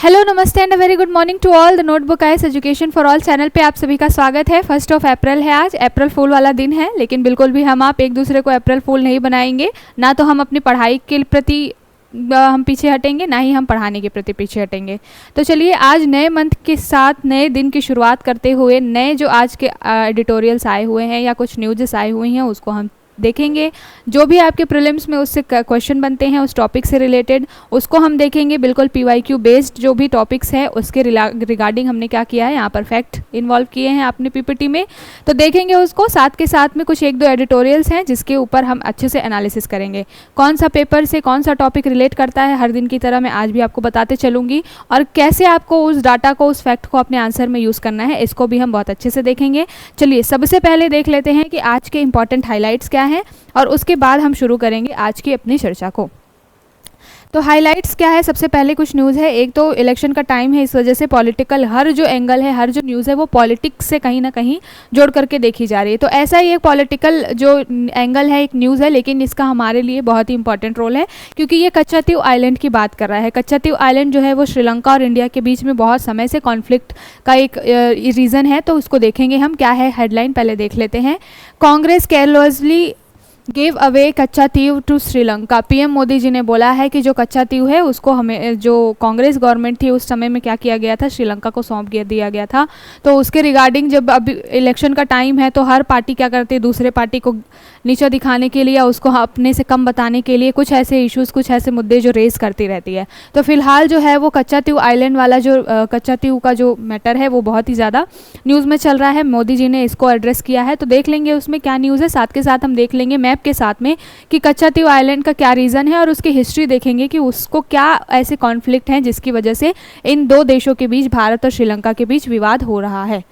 Hello नमस्ते and a very good morning to all. The notebook IAS education for all channel पे आप सभी का स्वागत है। 1 अप्रैल है आज, अप्रैल फूल वाला दिन है, लेकिन बिल्कुल भी हम आप एक दूसरे को अप्रैल फूल नहीं बनाएंगे। ना तो हम अपनी पढ़ाई के प्रति हम पीछे हटेंगे, ना ही हम पढ़ाने के प्रति पीछे हटेंगे। तो चलिए आज नए मंथ के साथ नए दिन की शुरुआत करते हुए नए जो आज के एडिटोरियल्स आए हुए हैं या कुछ न्यूज़ आई हुई हैं उसको हम देखेंगे। जो भी आपके प्रीलिम्स में उससे क्वेश्चन बनते हैं उस टॉपिक से रिलेटेड उसको हम देखेंगे। बिल्कुल पीवाईक्यू बेस्ड जो भी टॉपिक्स है उसके रिगार्डिंग हमने क्या किया है, यहाँ पर फैक्ट इन्वॉल्व किए हैं आपने पीपीटी में, तो देखेंगे उसको। साथ के साथ में कुछ एक दो एडिटोरियल्स हैं जिसके ऊपर हम अच्छे से एनालिसिस करेंगे। कौन सा पेपर से कौन सा टॉपिक रिलेट करता है हर दिन की तरह मैं आज भी आपको बताते चलूँगी, और कैसे आपको उस डाटा को उस फैक्ट को अपने आंसर में यूज़ करना है इसको भी हम बहुत अच्छे से देखेंगे। चलिए सबसे पहले देख लेते हैं कि आज के इंपॉर्टेंट हाईलाइट्स क्या है और उसके बाद हम शुरू करेंगे आज की अपनी चर्चा को। तो हाइलाइट्स क्या है, सबसे पहले कुछ न्यूज़ है। एक तो इलेक्शन का टाइम है, इस वजह से पॉलिटिकल हर जो एंगल है, हर जो न्यूज़ है वो पॉलिटिक्स से कहीं ना कहीं जोड़ करके देखी जा रही है। तो ऐसा ही एक पॉलिटिकल जो एंगल है, एक न्यूज़ है, लेकिन इसका हमारे लिए बहुत ही इंपॉर्टेंट रोल है क्योंकि ये कच्चातीव आइलैंड की बात कर रहा है। कच्चातीव आइलैंड जो है वो श्रीलंका और इंडिया के बीच में बहुत समय से कॉन्फ्लिक्ट का एक रीज़न है, तो उसको देखेंगे हम। क्या है हेडलाइन पहले देख लेते हैं। Congress carelessly give away Katchatheevu to Sri Lanka. PM Modi ji ने बोला है कि जो कच्चातीव है उसको हमें, जो कांग्रेस गवर्नमेंट थी उस समय में क्या किया गया था, श्रीलंका को सौंप दिया गया था। तो उसके रिगार्डिंग जब अब इलेक्शन का टाइम है तो हर पार्टी क्या करती है, दूसरे पार्टी को नीचा दिखाने के लिए या उसको अपने से कम बताने के लिए कुछ ऐसे इश्यूज़, कुछ ऐसे मुद्दे जो रेज करती रहती है। तो फिलहाल जो है वो कच्चातीव आइलैंड वाला जो कच्चातीव का जो मैटर है वो बहुत ही ज़्यादा न्यूज़ में चल रहा है। मोदी जी ने इसको एड्रेस किया है, तो देख लेंगे उसमें क्या न्यूज़ है। साथ के साथ हम देख लेंगे मैप के साथ में कि कच्चातीव आइलैंड का क्या रीज़न है और उसकी हिस्ट्री देखेंगे कि उसको क्या ऐसे कॉन्फ्लिक्ट हैं जिसकी वजह से इन दो देशों के बीच, भारत और श्रीलंका के बीच विवाद हो रहा है।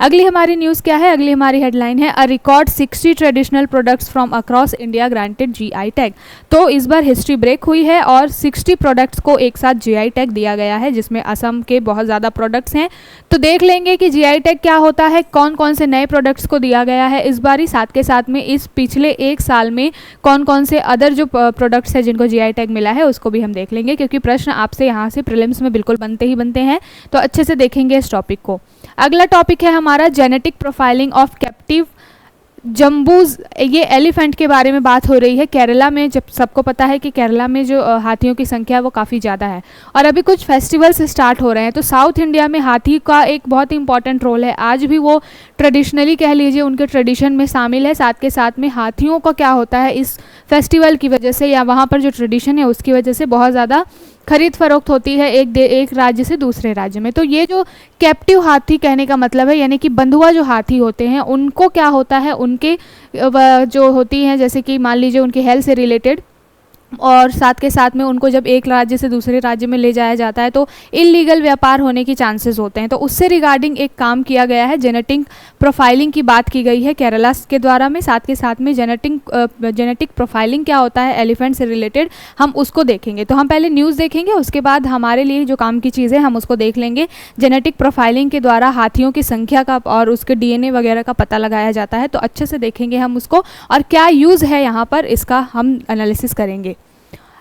अगली हमारी न्यूज़ क्या है, अगली हमारी हेडलाइन है a record 60 traditional products from across India granted GI tag. तो इस बार हिस्ट्री ब्रेक हुई है और 60 प्रोडक्ट्स को एक साथ जीआई टैग दिया गया है, जिसमें असम के बहुत ज़्यादा प्रोडक्ट्स हैं। तो देख लेंगे कि जीआई टैग क्या होता है, कौन कौन से नए प्रोडक्ट्स को दिया गया है इस बार ही। साथ के साथ में इस पिछले एक साल में कौन कौन से अदर जो प्रोडक्ट्स हैं जिनको जीआई टैग मिला है उसको भी हम देख लेंगे, क्योंकि प्रश्न आपसे यहाँ से प्रीलिम्स में बिल्कुल बनते ही बनते हैं, तो अच्छे से देखेंगे इस टॉपिक को। अगला टॉपिक है हमारा जेनेटिक प्रोफाइलिंग ऑफ कैप्टिव जम्बूज। ये एलिफेंट के बारे में बात हो रही है केरला में। जब सबको पता है कि केरला में जो हाथियों की संख्या है वो काफ़ी ज़्यादा है और अभी कुछ फेस्टिवल्स स्टार्ट हो रहे हैं, तो साउथ इंडिया में हाथी का एक बहुत ही इंपॉर्टेंट रोल है। आज भी वो ट्रेडिशनली कह लीजिए उनके ट्रेडिशन में शामिल है। साथ के साथ में हाथियों का क्या होता है, इस फेस्टिवल की वजह से या वहाँ पर जो ट्रेडिशन है उसकी वजह से बहुत ज़्यादा खरीद फरोख्त होती है एक राज्य से दूसरे राज्य में। तो ये जो कैप्टिव हाथी कहने का मतलब है, यानी कि बंधुआ जो हाथी होते हैं उनको क्या होता है, उनके जो होती हैं जैसे कि मान लीजिए उनकी हेल्थ से रिलेटेड, और साथ के साथ में उनको जब एक राज्य से दूसरे राज्य में ले जाया जाता है तो इलीगल व्यापार होने की चांसेस होते हैं। तो उससे रिगार्डिंग एक काम किया गया है, जेनेटिक प्रोफाइलिंग की बात की गई है केरला के द्वारा में। साथ के साथ में जेनेटिक प्रोफाइलिंग क्या होता है एलिफेंट से रिलेटेड, हम उसको देखेंगे। तो हम पहले न्यूज़ देखेंगे, उसके बाद हमारे लिए जो काम की चीज़ें हम उसको देख लेंगे। जेनेटिक प्रोफाइलिंग के द्वारा हाथियों की संख्या का और उसके डीएनए वगैरह का पता लगाया जाता है, तो अच्छे से देखेंगे हम उसको और क्या यूज़ है यहाँ पर इसका हम एनालिसिस करेंगे।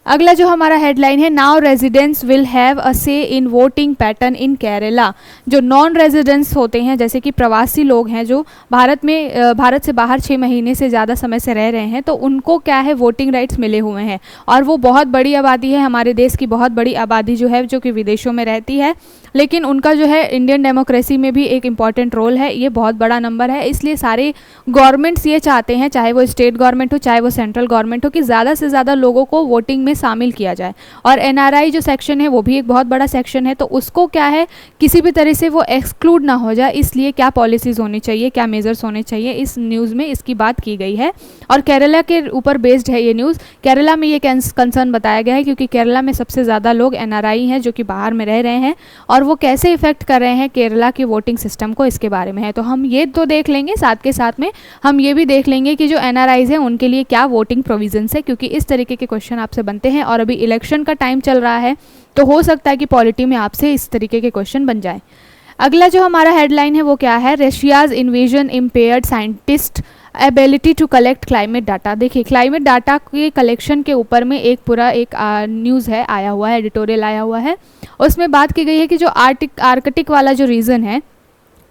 अगला जो हमारा हेडलाइन है, now residents will have a से in voting pattern in Kerala. जो नॉन रेजिडेंट्स होते हैं जैसे कि प्रवासी लोग हैं जो भारत से बाहर 6 महीने से ज़्यादा समय से रह रहे हैं, तो उनको क्या है वोटिंग राइट्स मिले हुए हैं। और वो बहुत बड़ी आबादी है, हमारे देश की बहुत बड़ी आबादी जो है जो कि विदेशों में रहती है, लेकिन उनका जो है इंडियन डेमोक्रेसी में भी एक इम्पॉर्टेंट रोल है। ये बहुत बड़ा नंबर है, इसलिए सारे गवर्नमेंट्स ये चाहते हैं, चाहे वो स्टेट गवर्नमेंट हो चाहे वो सेंट्रल गवर्नमेंट हो, कि ज़्यादा से ज़्यादा लोगों को वोटिंग में शामिल किया जाए। और एनआरआई जो सेक्शन है वो भी एक बहुत बड़ा सेक्शन है, तो उसको क्या है किसी भी तरह से वो एक्सक्लूड ना हो जाए, इसलिए क्या पॉलिसीज़ होनी चाहिए, क्या मेजर्स होने चाहिए, इस न्यूज़ में इसकी बात की गई है। और केरला के ऊपर बेस्ड है ये न्यूज़। केरला में ये कंसर्न बताया गया है क्योंकि केरला में सबसे ज़्यादा लोग एनआरआई हैं जो कि बाहर में रह रहे हैं, और वो कैसे इफेक्ट कर रहे हैं केरला के वोटिंग सिस्टम को, इसके बारे में है। तो हम ये तो देख लेंगे, साथ के साथ में हम ये भी देख लेंगे कि जो एनआरआईज हैं उनके लिए क्या वोटिंग प्रोविजंस है, क्योंकि इस तरीके के क्वेश्चन आपसे बनते हैं और अभी इलेक्शन का टाइम चल रहा है, तो हो सकता है कि पॉलिटी में आपसे इस तरीके के क्वेश्चन बन जाए। अगला जो हमारा हेडलाइन है वो क्या है, Russia's invasion impaired scientist ability to collect climate data. देखिए क्लाइमेट डाटा के कलेक्शन के ऊपर में एक पूरा एक न्यूज़ है आया हुआ है, एडिटोरियल आया हुआ है। उसमें बात की गई है कि जो आर्कटिक वाला जो रीजन है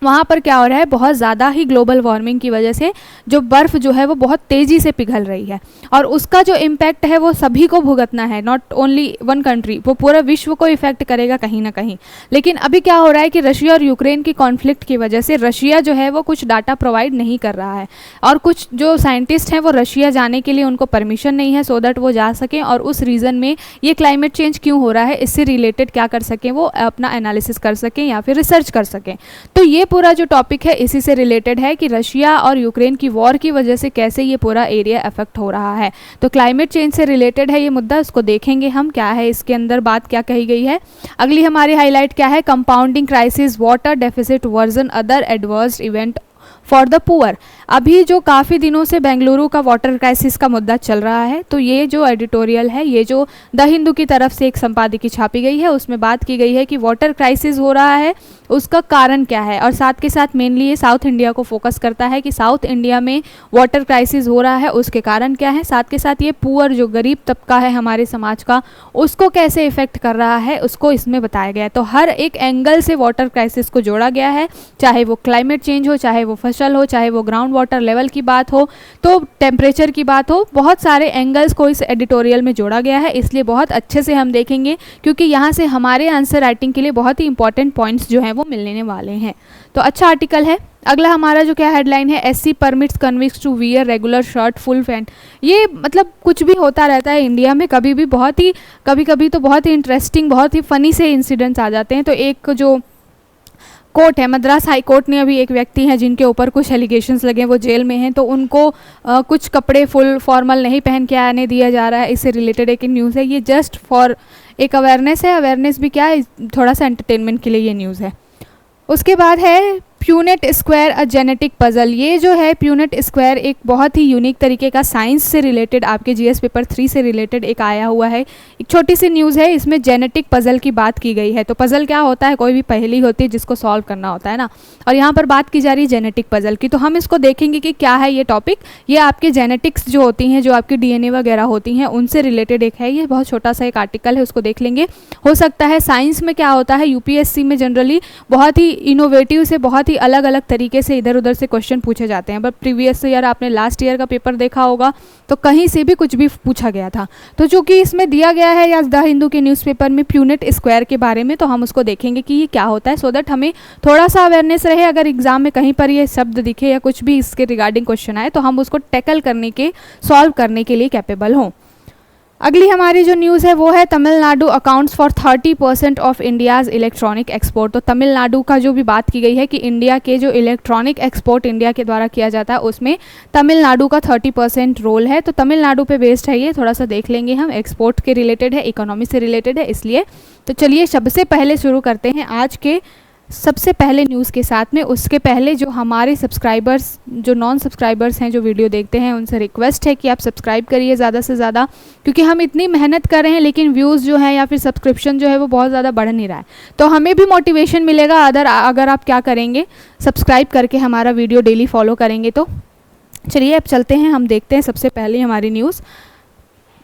वहाँ पर क्या हो रहा है, बहुत ज़्यादा ही ग्लोबल वार्मिंग की वजह से जो बर्फ़ जो है वो बहुत तेज़ी से पिघल रही है और उसका जो इम्पैक्ट है वो सभी को भुगतना है, नॉट ओनली वन कंट्री, वो पूरा विश्व को इफेक्ट करेगा कहीं ना कहीं। लेकिन अभी क्या हो रहा है कि रशिया और यूक्रेन की कॉन्फ्लिक्ट की वजह से रशिया जो है वो कुछ डाटा प्रोवाइड नहीं कर रहा है और कुछ जो साइंटिस्ट हैं वो रशिया जाने के लिए उनको परमिशन नहीं है सो दैट वो जा सकें और उस रीज़न में ये क्लाइमेट चेंज क्यों हो रहा है इससे रिलेटेड क्या कर सकें, वो अपना एनालिसिस कर सकें या फिर रिसर्च कर सकें। तो ये पूरा जो टॉपिक है इसी से रिलेटेड है कि रशिया और यूक्रेन की वॉर की वजह से कैसे ये पूरा एरिया अफेक्ट हो रहा है। तो क्लाइमेट चेंज से रिलेटेड है ये मुद्दा, उसको देखेंगे हम क्या है इसके अंदर बात क्या कही गई है। अगली हमारी हाईलाइट क्या है, compounding crisis water deficit version other adverse event for the poor. अभी जो काफ़ी दिनों से बेंगलुरु का वाटर क्राइसिस का मुद्दा चल रहा है, तो ये जो एडिटोरियल है, ये जो द हिंदू की तरफ से एक संपादकीय छापी गई है उसमें बात की गई है कि वाटर क्राइसिस हो रहा है उसका कारण क्या है और साथ के साथ मेनली ये साउथ इंडिया को फोकस करता है कि साउथ इंडिया में वाटर क्राइसिस हो रहा है उसके कारण क्या है, साथ के साथ ये पुअर जो गरीब तबका है हमारे समाज का उसको कैसे इफेक्ट कर रहा है उसको इसमें बताया गया है। तो हर एक एंगल से वाटर क्राइसिस को जोड़ा गया है, चाहे वो क्लाइमेट चेंज हो, चाहे वो फसल हो, चाहे वो ग्राउंड वाटर लेवल की बात हो, तो टेम्परेचर की बात हो, बहुत सारे एंगल्स को इस एडिटोरियल में जोड़ा गया है। इसलिए बहुत अच्छे से हम देखेंगे क्योंकि यहाँ से हमारे आंसर राइटिंग के लिए बहुत ही इंपॉर्टेंट पॉइंट्स जो हैं वो मिलने वाले हैं। तो अच्छा आर्टिकल है। अगला हमारा जो क्या हेडलाइन है, SC permits convicts to wear regular shirt full pant. ये मतलब कुछ भी होता रहता है इंडिया में, कभी भी बहुत ही कभी कभी तो बहुत ही इंटरेस्टिंग बहुत ही फ़नी से इंसिडेंट्स आ जाते हैं। तो एक जो कोर्ट है, मद्रास हाई कोर्ट ने अभी एक व्यक्ति हैं जिनके ऊपर कुछ एलिगेशंस लगे, वो जेल में हैं, तो उनको कुछ कपड़े फुल फॉर्मल नहीं पहन के आने दिया जा रहा है। इससे रिलेटेड एक न्यूज़ है, ये जस्ट फॉर एक अवेयरनेस है, अवेयरनेस भी क्या है, थोड़ा सा एंटरटेनमेंट के लिए ये न्यूज़ है। उसके बाद है Punnett square a genetic puzzle. ये जो है प्यूनेट स्क्वायर एक बहुत ही यूनिक तरीके का साइंस से रिलेटेड आपके जीएस पेपर 3 से रिलेटेड एक आया हुआ है, एक छोटी सी न्यूज़ है। इसमें जेनेटिक पजल की बात की गई है। तो पजल क्या होता है, कोई भी पहेली होती है जिसको सॉल्व करना होता है ना, और यहाँ पर बात की जा रही है जेनेटिक पजल की। तो हम इसको देखेंगे कि क्या है ये टॉपिक। ये आपके जेनेटिक्स जो होती हैं, जो आपकी डीएनए वगैरह होती हैं, उनसे रिलेटेड एक है। ये बहुत छोटा सा एक आर्टिकल है, उसको देख लेंगे। हो सकता है साइंस में क्या होता है, यूपीएससी में जनरली बहुत ही इनोवेटिव से बहुत ही अलग अलग तरीके से इधर उधर से क्वेश्चन पूछे जाते हैं। बट प्रीवियस ईयर आपने लास्ट ईयर का पेपर देखा होगा तो कहीं से भी कुछ भी पूछा गया था। तो चूंकि इसमें दिया गया है या द हिंदू के न्यूज़पेपर में प्यूनेट स्क्वायर के बारे में, तो हम उसको देखेंगे कि ये क्या होता है, सो दैट हमें थोड़ा सा अवेयरनेस रहे। अगर एग्जाम में कहीं पर ये शब्द दिखे या कुछ भी इसके रिगार्डिंग क्वेश्चन आए तो हम उसको टैकल करने के, सॉल्व करने के लिए कैपेबल हों। अगली हमारी जो न्यूज़ है वो है Tamil Nadu accounts for 30% of India's electronic export. तो तमिलनाडु का जो भी बात की गई है कि इंडिया के जो इलेक्ट्रॉनिक एक्सपोर्ट इंडिया के द्वारा किया जाता है उसमें तमिलनाडु का 30% रोल है। तो तमिलनाडु पे बेस्ड है ये, थोड़ा सा देख लेंगे हम, एक्सपोर्ट के रिलेटेड है, इकोनॉमी से रिलेटेड है इसलिए। तो चलिए सबसे पहले शुरू करते हैं आज के सबसे पहले न्यूज़ के साथ में। उसके पहले जो हमारे सब्सक्राइबर्स, जो नॉन सब्सक्राइबर्स हैं जो वीडियो देखते हैं, उनसे रिक्वेस्ट है कि आप सब्सक्राइब करिए ज़्यादा से ज़्यादा, क्योंकि हम इतनी मेहनत कर रहे हैं लेकिन व्यूज़ जो है या फिर सब्सक्रिप्शन जो है वो बहुत ज़्यादा बढ़ नहीं रहा है। तो हमें भी मोटिवेशन मिलेगा अगर आप क्या करेंगे, सब्सक्राइब करके हमारा वीडियो डेली फॉलो करेंगे। तो चलिए अब चलते हैं, हम देखते हैं सबसे पहले हमारी न्यूज़।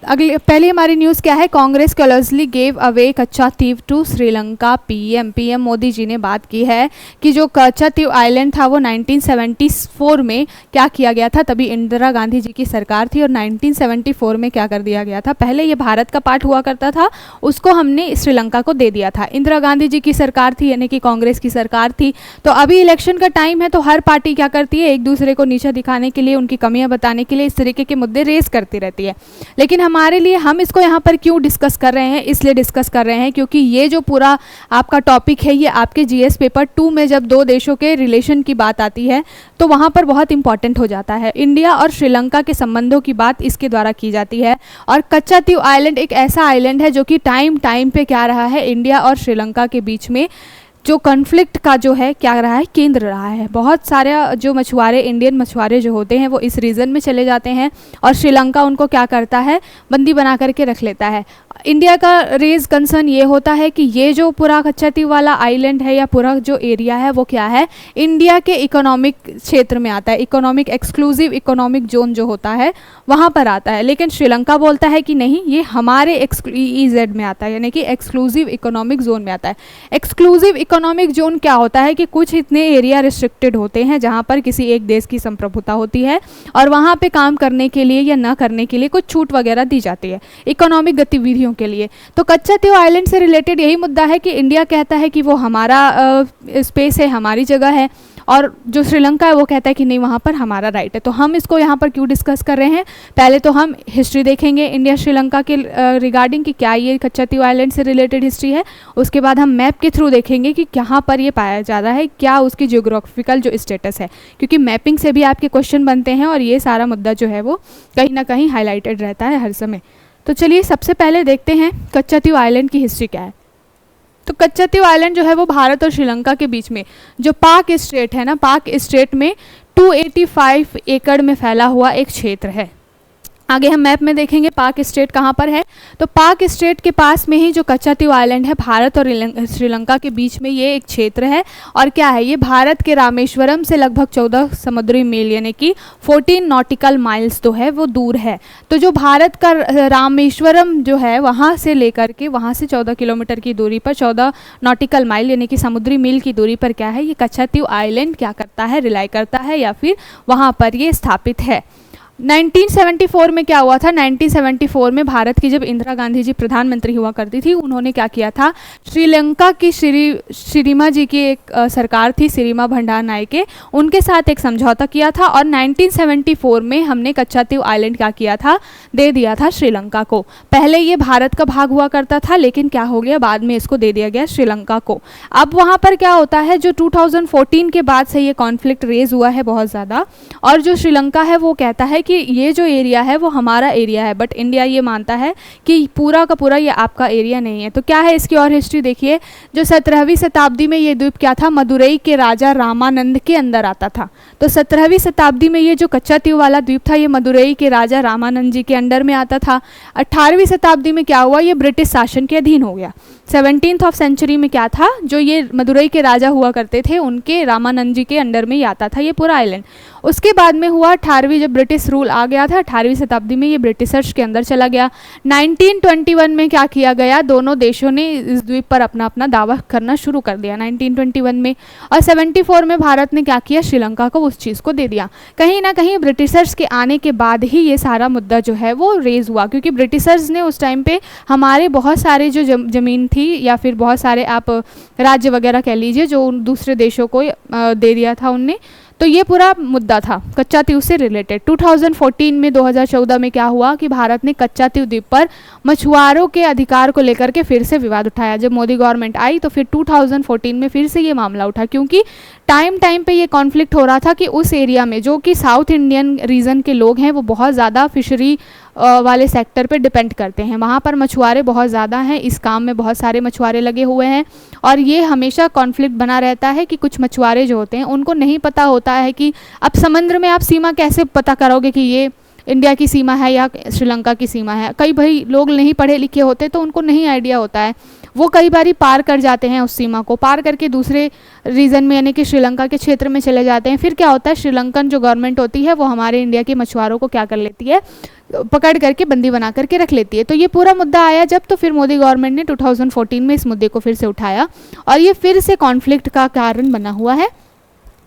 पहली हमारी न्यूज़ क्या है, Congress carelessly gave away Katchatheevu to Sri Lanka. PM Modi ji ने बात की है कि जो कच्चातीव आइलैंड था वो 1974 में क्या किया गया था, तभी इंदिरा गांधी जी की सरकार थी और 1974 में क्या कर दिया गया था, पहले ये भारत का पार्ट हुआ करता था, उसको हमने श्रीलंका को दे दिया था। इंदिरा गांधी जी की सरकार थी, यानी कि कांग्रेस की सरकार थी। तो अभी इलेक्शन का टाइम है तो हर पार्टी क्या करती है, एक दूसरे को नीचा दिखाने के लिए, उनकी कमियां बताने के लिए इस तरीके के मुद्दे रेस करती रहती है। लेकिन हमारे लिए, हम इसको यहाँ पर क्यों डिस्कस कर रहे हैं, इसलिए डिस्कस कर रहे हैं क्योंकि ये जो पूरा आपका टॉपिक है ये आपके जीएस पेपर 2 में जब दो देशों के रिलेशन की बात आती है तो वहाँ पर बहुत इंपॉर्टेंट हो जाता है। इंडिया और श्रीलंका के संबंधों की बात इसके द्वारा की जाती है और कच्चातीव आइलैंड एक ऐसा आइलैंड है जो कि टाइम पे क्या रहा है, इंडिया और श्रीलंका के बीच में जो कॉन्फ्लिक्ट का जो है क्या रहा है, केंद्र रहा है। बहुत सारे जो मछुआरे, इंडियन मछुआरे जो होते हैं वो इस रीजन में चले जाते हैं और श्रीलंका उनको क्या करता है, बंदी बना करके रख लेता है। इंडिया का रेज कंसर्न ये होता है कि ये जो पूरा कच्चातीव वाला आइलैंड है या पूरा जो एरिया है वो क्या है, इंडिया के इकोनॉमिक क्षेत्र में आता है, इकोनॉमिक एक्सक्लूसिव इकोनॉमिक जोन जो होता है वहाँ पर आता है। लेकिन श्रीलंका बोलता है कि नहीं, ये हमारे EEZ में आता है, यानी कि एक्सक्लूसिव इकोनॉमिक जोन में आता है। एक्सक्लूसिव इकोनॉमिक जोन क्या होता है कि कुछ इतने एरिया रिस्ट्रिक्टेड होते हैं जहाँ पर किसी एक देश की संप्रभुता होती है और वहाँ पे काम करने के लिए या न करने के लिए कुछ छूट वगैरह दी जाती है इकोनॉमिक गतिविधियों के लिए। तो कच्चातीव आइलैंड से रिलेटेड यही मुद्दा है कि इंडिया कहता है कि वो हमारा स्पेस है, हमारी जगह है, और जो श्रीलंका है वो कहता है कि नहीं, वहाँ पर हमारा राइट है। तो हम इसको यहाँ पर क्यों डिस्कस कर रहे हैं, पहले तो हम हिस्ट्री देखेंगे इंडिया श्रीलंका के रिगार्डिंग कि क्या ये कच्चातीव आइलैंड से रिलेटेड हिस्ट्री है। उसके बाद हम मैप के थ्रू देखेंगे कि कहाँ पर ये पाया जा रहा है, क्या उसकी जियोग्राफिकल जो स्टेटस है, क्योंकि मैपिंग से भी आपके क्वेश्चन बनते हैं और ये सारा मुद्दा जो है वो कहीं ना कहीं हाईलाइटेड रहता है हर समय। तो चलिए सबसे पहले देखते हैं कच्चातीव आइलैंड की हिस्ट्री क्या है। तो कच्चातीव आइलैंड जो है वो भारत और श्रीलंका के बीच में जो पाक स्टेट है ना, पाक स्टेट में 285 एकड़ में फैला हुआ एक क्षेत्र है। आगे हम मैप में देखेंगे पाक स्टेट कहाँ पर है। तो पाक स्टेट के पास में ही जो कच्चातीव आइलैंड है, भारत और श्रीलंका के बीच में ये एक क्षेत्र है। और क्या है, ये भारत के रामेश्वरम से लगभग 14 समुद्री मील यानी कि 14 नॉटिकल माइल्स तो है वो दूर है। तो जो भारत का रामेश्वरम जो है वहाँ से लेकर के वहाँ से 14 किलोमीटर की दूरी पर 14 नॉटिकल माइल यानी कि समुद्री मील की दूरी पर क्या है, ये कच्चातीव आइलैंड क्या करता है, रिलाई करता है या फिर वहाँ पर ये स्थापित है। 1974 में क्या हुआ था, 1974 में भारत की जब इंदिरा गांधी जी प्रधानमंत्री हुआ करती थी, उन्होंने क्या किया था, श्रीलंका की श्रीमा जी की एक सरकार थी, श्रीमा भंडार नायके, उनके साथ एक समझौता किया था और 1974 में हमने कच्चातीव आइलैंड क्या किया था, दे दिया था श्रीलंका को। पहले ये भारत का भाग हुआ करता था, लेकिन क्या हो गया, बाद में इसको दे दिया गया श्रीलंका को। अब वहाँ पर क्या होता है, जो 2014 के बाद से ये कॉन्फ्लिक्ट रेज हुआ है बहुत ज़्यादा, और जो श्रीलंका है वो कहता है कि ये जो एरिया है वो हमारा एरिया है, बट इंडिया ये मानता है कि पूरा का पूरा ये आपका एरिया नहीं है। तो क्या है इसकी और हिस्ट्री देखिए। जो 17वीं शताब्दी में ये द्वीप क्या था, मदुरई के राजा रामानंद के अंदर आता था। तो 17वीं शताब्दी में ये जो कच्चातीव वाला द्वीप था ये मदुरई के राजा रामानंद जी के अंडर में आता था। 18वीं शताब्दी में क्या हुआ, ये ब्रिटिश शासन के अधीन हो गया। 17th सेंचुरी में क्या था, जो ये मदुरई के राजा हुआ करते थे उनके रामानंद जी के अंडर में ही आता था ये पूरा आइलैंड। उसके बाद में हुआ 18वीं, जब ब्रिटिश रूल आ गया था 18वीं शताब्दी में ये ब्रिटिशर्स के अंदर चला गया। 1921 में क्या किया गया, दोनों देशों ने इस द्वीप पर अपना अपना दावा करना शुरू कर दिया 1921 में। और 74 में भारत ने क्या किया, श्रीलंका को उस चीज़ को दे दिया। कहीं ना कहीं ब्रिटिशर्स के आने के बाद ही ये सारा मुद्दा जो है वो रेज हुआ, क्योंकि ब्रिटिशर्स ने उस टाइम पे हमारे बहुत सारे जो ज़मीन थी या फिर बहुत सारे आप राज्य वगैरह कह लीजिए जो दूसरे देशों को दे दिया था उनने। तो ये पूरा मुद्दा था कच्चातीव से रिलेटेड। 2014 में 2014 में क्या हुआ कि भारत ने कच्चातीव द्वीप पर मछुआरों के अधिकार को लेकर के फिर से विवाद उठाया। जब मोदी गवर्नमेंट आई तो फिर 2014 में फिर से ये मामला उठा, क्योंकि टाइम पे ये कॉन्फ्लिक्ट हो रहा था कि उस एरिया में जो कि साउथ इंडियन रीजन के लोग हैं वो बहुत ज़्यादा फिशरी वाले सेक्टर पे डिपेंड करते हैं। वहाँ पर मछुआरे बहुत ज़्यादा हैं, इस काम में बहुत सारे मछुआरे लगे हुए हैं और ये हमेशा कॉन्फ्लिक्ट बना रहता है कि कुछ मछुआरे जो होते हैं उनको नहीं पता होता है कि अब समुद्र में आप सीमा कैसे पता करोगे कि ये इंडिया की सीमा है या श्रीलंका की सीमा है। कई भाई लोग नहीं पढ़े लिखे होते तो उनको नहीं आइडिया होता है, वो कई बारी पार कर जाते हैं, उस सीमा को पार करके दूसरे रीजन में यानी कि श्रीलंका के क्षेत्र में चले जाते हैं। फिर क्या होता है, श्रीलंकन जो गवर्नमेंट होती है वो हमारे इंडिया के मछुआरों को क्या कर लेती है, पकड़ करके बंदी बना करके रख लेती है। तो ये पूरा मुद्दा आया जब, तो फिर मोदी गवर्नमेंट ने 2014 में इस मुद्दे को फिर से उठाया और ये फिर से कॉन्फ्लिक्ट का कारण बना हुआ है।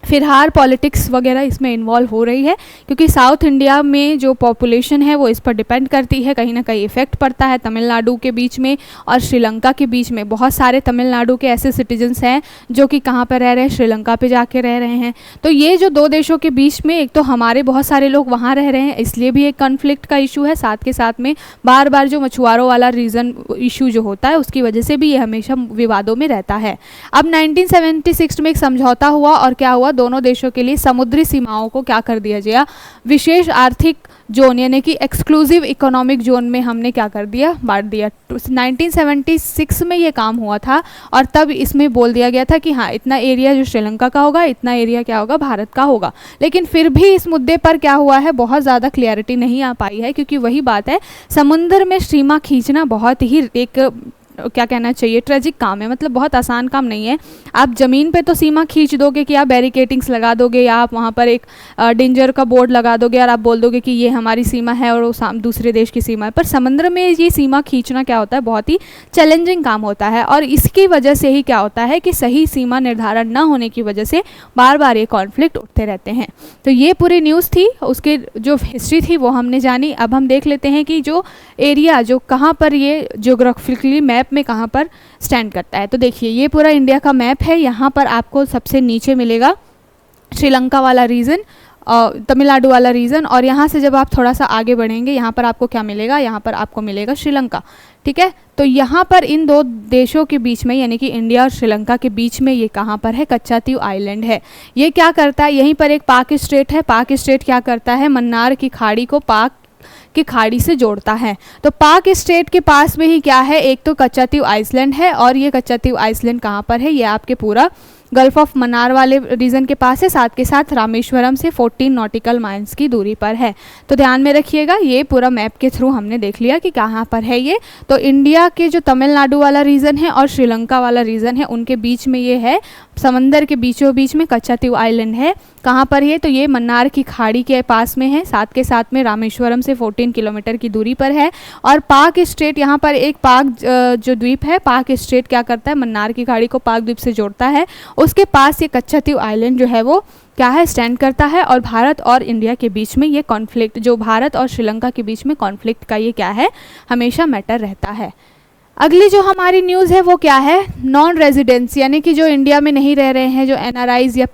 फिलहाल पॉलिटिक्स वगैरह इसमें इन्वॉल्व हो रही है, क्योंकि साउथ इंडिया में जो पॉपुलेशन है वो इस पर डिपेंड करती है, कहीं ना कहीं इफेक्ट पड़ता है तमिलनाडु के बीच में और श्रीलंका के बीच में। बहुत सारे तमिलनाडु के ऐसे सिटीजन्स हैं जो कि कहाँ पर रह रहे हैं, श्रीलंका पे जाके रह रहे हैं। तो ये जो दो देशों के बीच में, एक तो हमारे बहुत सारे लोग वहाँ रह रहे हैं इसलिए भी एक कॉन्फ्लिक्ट का इशू है, साथ के साथ में बार बार जो मछुआरों वाला रीज़न इशू जो होता है उसकी वजह से भी ये हमेशा विवादों में रहता है। अब 1976 में एक समझौता हुआ और क्या हुआ, दोनों देशों के लिए समुद्री सीमाओं को क्या कर दिया गया, विशेष आर्थिक जोन यानी कि एक्सक्लूसिव इकोनॉमिक जोन में हमने क्या कर दिया, बांट दिया। 1976 में ये काम हुआ था और तब इसमें बोल दिया गया था कि हाँ इतना एरिया जो श्रीलंका का होगा, इतना एरिया क्या होगा, भारत का होगा। लेकिन फिर भी इस मुद्दे पर क्या हुआ है, बहुत ज़्यादा क्लियरिटी नहीं आ पाई है, क्योंकि वही बात है, समुद्र में सीमा खींचना बहुत ही एक क्या कहना चाहिए, ट्रेजिक काम है। मतलब बहुत आसान काम नहीं है। आप ज़मीन पे तो सीमा खींच दोगे कि आप बैरिकेटिंग्स लगा दोगे या आप वहाँ पर एक डेंजर का बोर्ड लगा दोगे और आप बोल दोगे कि ये हमारी सीमा है और वो दूसरे देश की सीमा है। पर समुद्र में ये सीमा खींचना क्या होता है, बहुत ही चैलेंजिंग काम होता है। और इसकी वजह से ही क्या होता है कि सही सीमा निर्धारण न होने की वजह से बार बार ये कॉन्फ्लिक्ट उठते रहते हैं। तो ये पूरी न्यूज़ थी, उसके जो हिस्ट्री थी वो हमने जानी। अब हम देख लेते हैं कि जो एरिया जो कहाँ पर ये जियोग्राफिकली मैप में कहाँ पर स्टैंड करता है। तो देखिए ये पूरा इंडिया का मैप है। यहाँ पर आपको सबसे नीचे मिलेगा श्रीलंका वाला रीजन, तमिलनाडु वाला रीजन, और यहाँ से जब आप थोड़ा सा आगे बढ़ेंगे यहाँ पर आपको क्या मिलेगा, यहाँ पर आपको मिलेगा श्रीलंका। ठीक है, तो यहाँ पर इन दो देशों के बीच में यानी कि इंडिया और श्रीलंका के बीच में ये कहाँ पर है, कच्चातीव आइलैंड है। ये क्या करता है, यहीं पर एक पाक स्टेट है। पाक स्टेट क्या करता है, मन्नार की खाड़ी को पाक की खाड़ी से जोड़ता है। तो पाक स्टेट के पास में ही क्या है, एक तो कच्चातीव आइसलैंड है, और ये कच्चातीव आइसलैंड कहाँ पर है, ये आपके पूरा गल्फ ऑफ मन्नार वाले रीजन के पास है, साथ के साथ रामेश्वरम से 14 नॉटिकल माइल्स की दूरी पर है। तो ध्यान में रखिएगा, ये पूरा मैप के थ्रू हमने देख लिया कि कहाँ पर है ये। तो इंडिया के जो तमिलनाडु वाला रीजन है और श्रीलंका वाला रीजन है, उनके बीच में ये है, समंदर के बीचों बीच में कच्चातीव आइलैंड है। कहाँ पर है, तो ये मन्नार की खाड़ी के पास में है, साथ के साथ में रामेश्वरम से 14 किलोमीटर की दूरी पर है। और पाक स्टेट, यहाँ पर एक पाक जो द्वीप है, पाक स्टेट क्या करता है, मन्नार की खाड़ी को पाक द्वीप से जोड़ता है। उसके पास ये कच्चातीव आइलैंड जो है वो क्या है, स्टैंड करता है। और भारत और इंडिया के बीच में ये कॉन्फ्लिक्ट, जो भारत और श्रीलंका के बीच में कॉन्फ्लिक्ट का ये क्या है, हमेशा मैटर रहता है। अगली जो हमारी न्यूज़ है वो क्या है, नॉन रेजिडेंट्स यानी कि जो इंडिया में नहीं रह रहे हैं, जो एनआरआईज या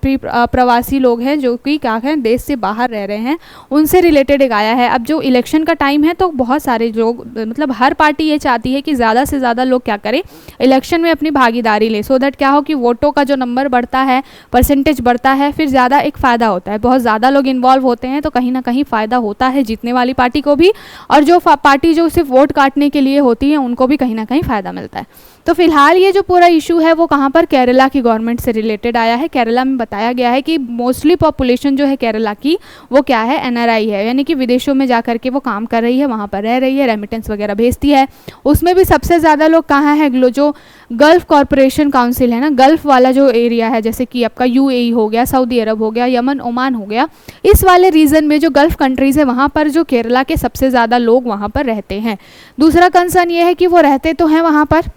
प्रवासी लोग हैं जो कि क्या है देश से बाहर रह रहे हैं, उनसे रिलेटेड एक आया है। अब जो इलेक्शन का टाइम है तो बहुत सारे लोग, मतलब हर पार्टी ये चाहती है कि ज़्यादा से ज़्यादा लोग क्या करें, इलेक्शन में अपनी भागीदारी लें, सो दैट क्या हो कि वोटों का जो नंबर बढ़ता है, परसेंटेज बढ़ता है, फिर ज़्यादा एक फ़ायदा होता है। बहुत ज़्यादा लोग इन्वॉल्व होते हैं तो कहीं ना कहीं फ़ायदा होता है जीतने वाली पार्टी को भी, और जो पार्टी जो सिर्फ वोट काटने के लिए होती है उनको भी कहीं ना कहीं फ़ायदा मिलता है। तो फिलहाल ये जो पूरा इशू है वो कहाँ पर, केरला की गवर्नमेंट से रिलेटेड आया है। केरला में बताया गया है कि मोस्टली पॉपुलेशन जो है केरला की वो क्या है, एनआरआई है, यानी कि विदेशों में जा करके वो काम कर रही है, वहाँ पर रह रही है, रेमिटेंस वगैरह भेजती है। उसमें भी सबसे ज़्यादा लोग कहाँ है, जो गल्फ़ कॉरपोरेशन काउंसिल है ना, गल्फ़ वाला जो एरिया है, जैसे कि आपका यूएई हो गया, सऊदी अरब हो गया, यमन ओमान हो गया, इस वाले रीजन में जो गल्फ़ कंट्रीज़ है वहाँ पर जो केरला के सबसे ज़्यादा लोग वहाँ पर रहते हैं। दूसरा कंसर्न ये है कि वो रहते तो हैं वहाँ पर,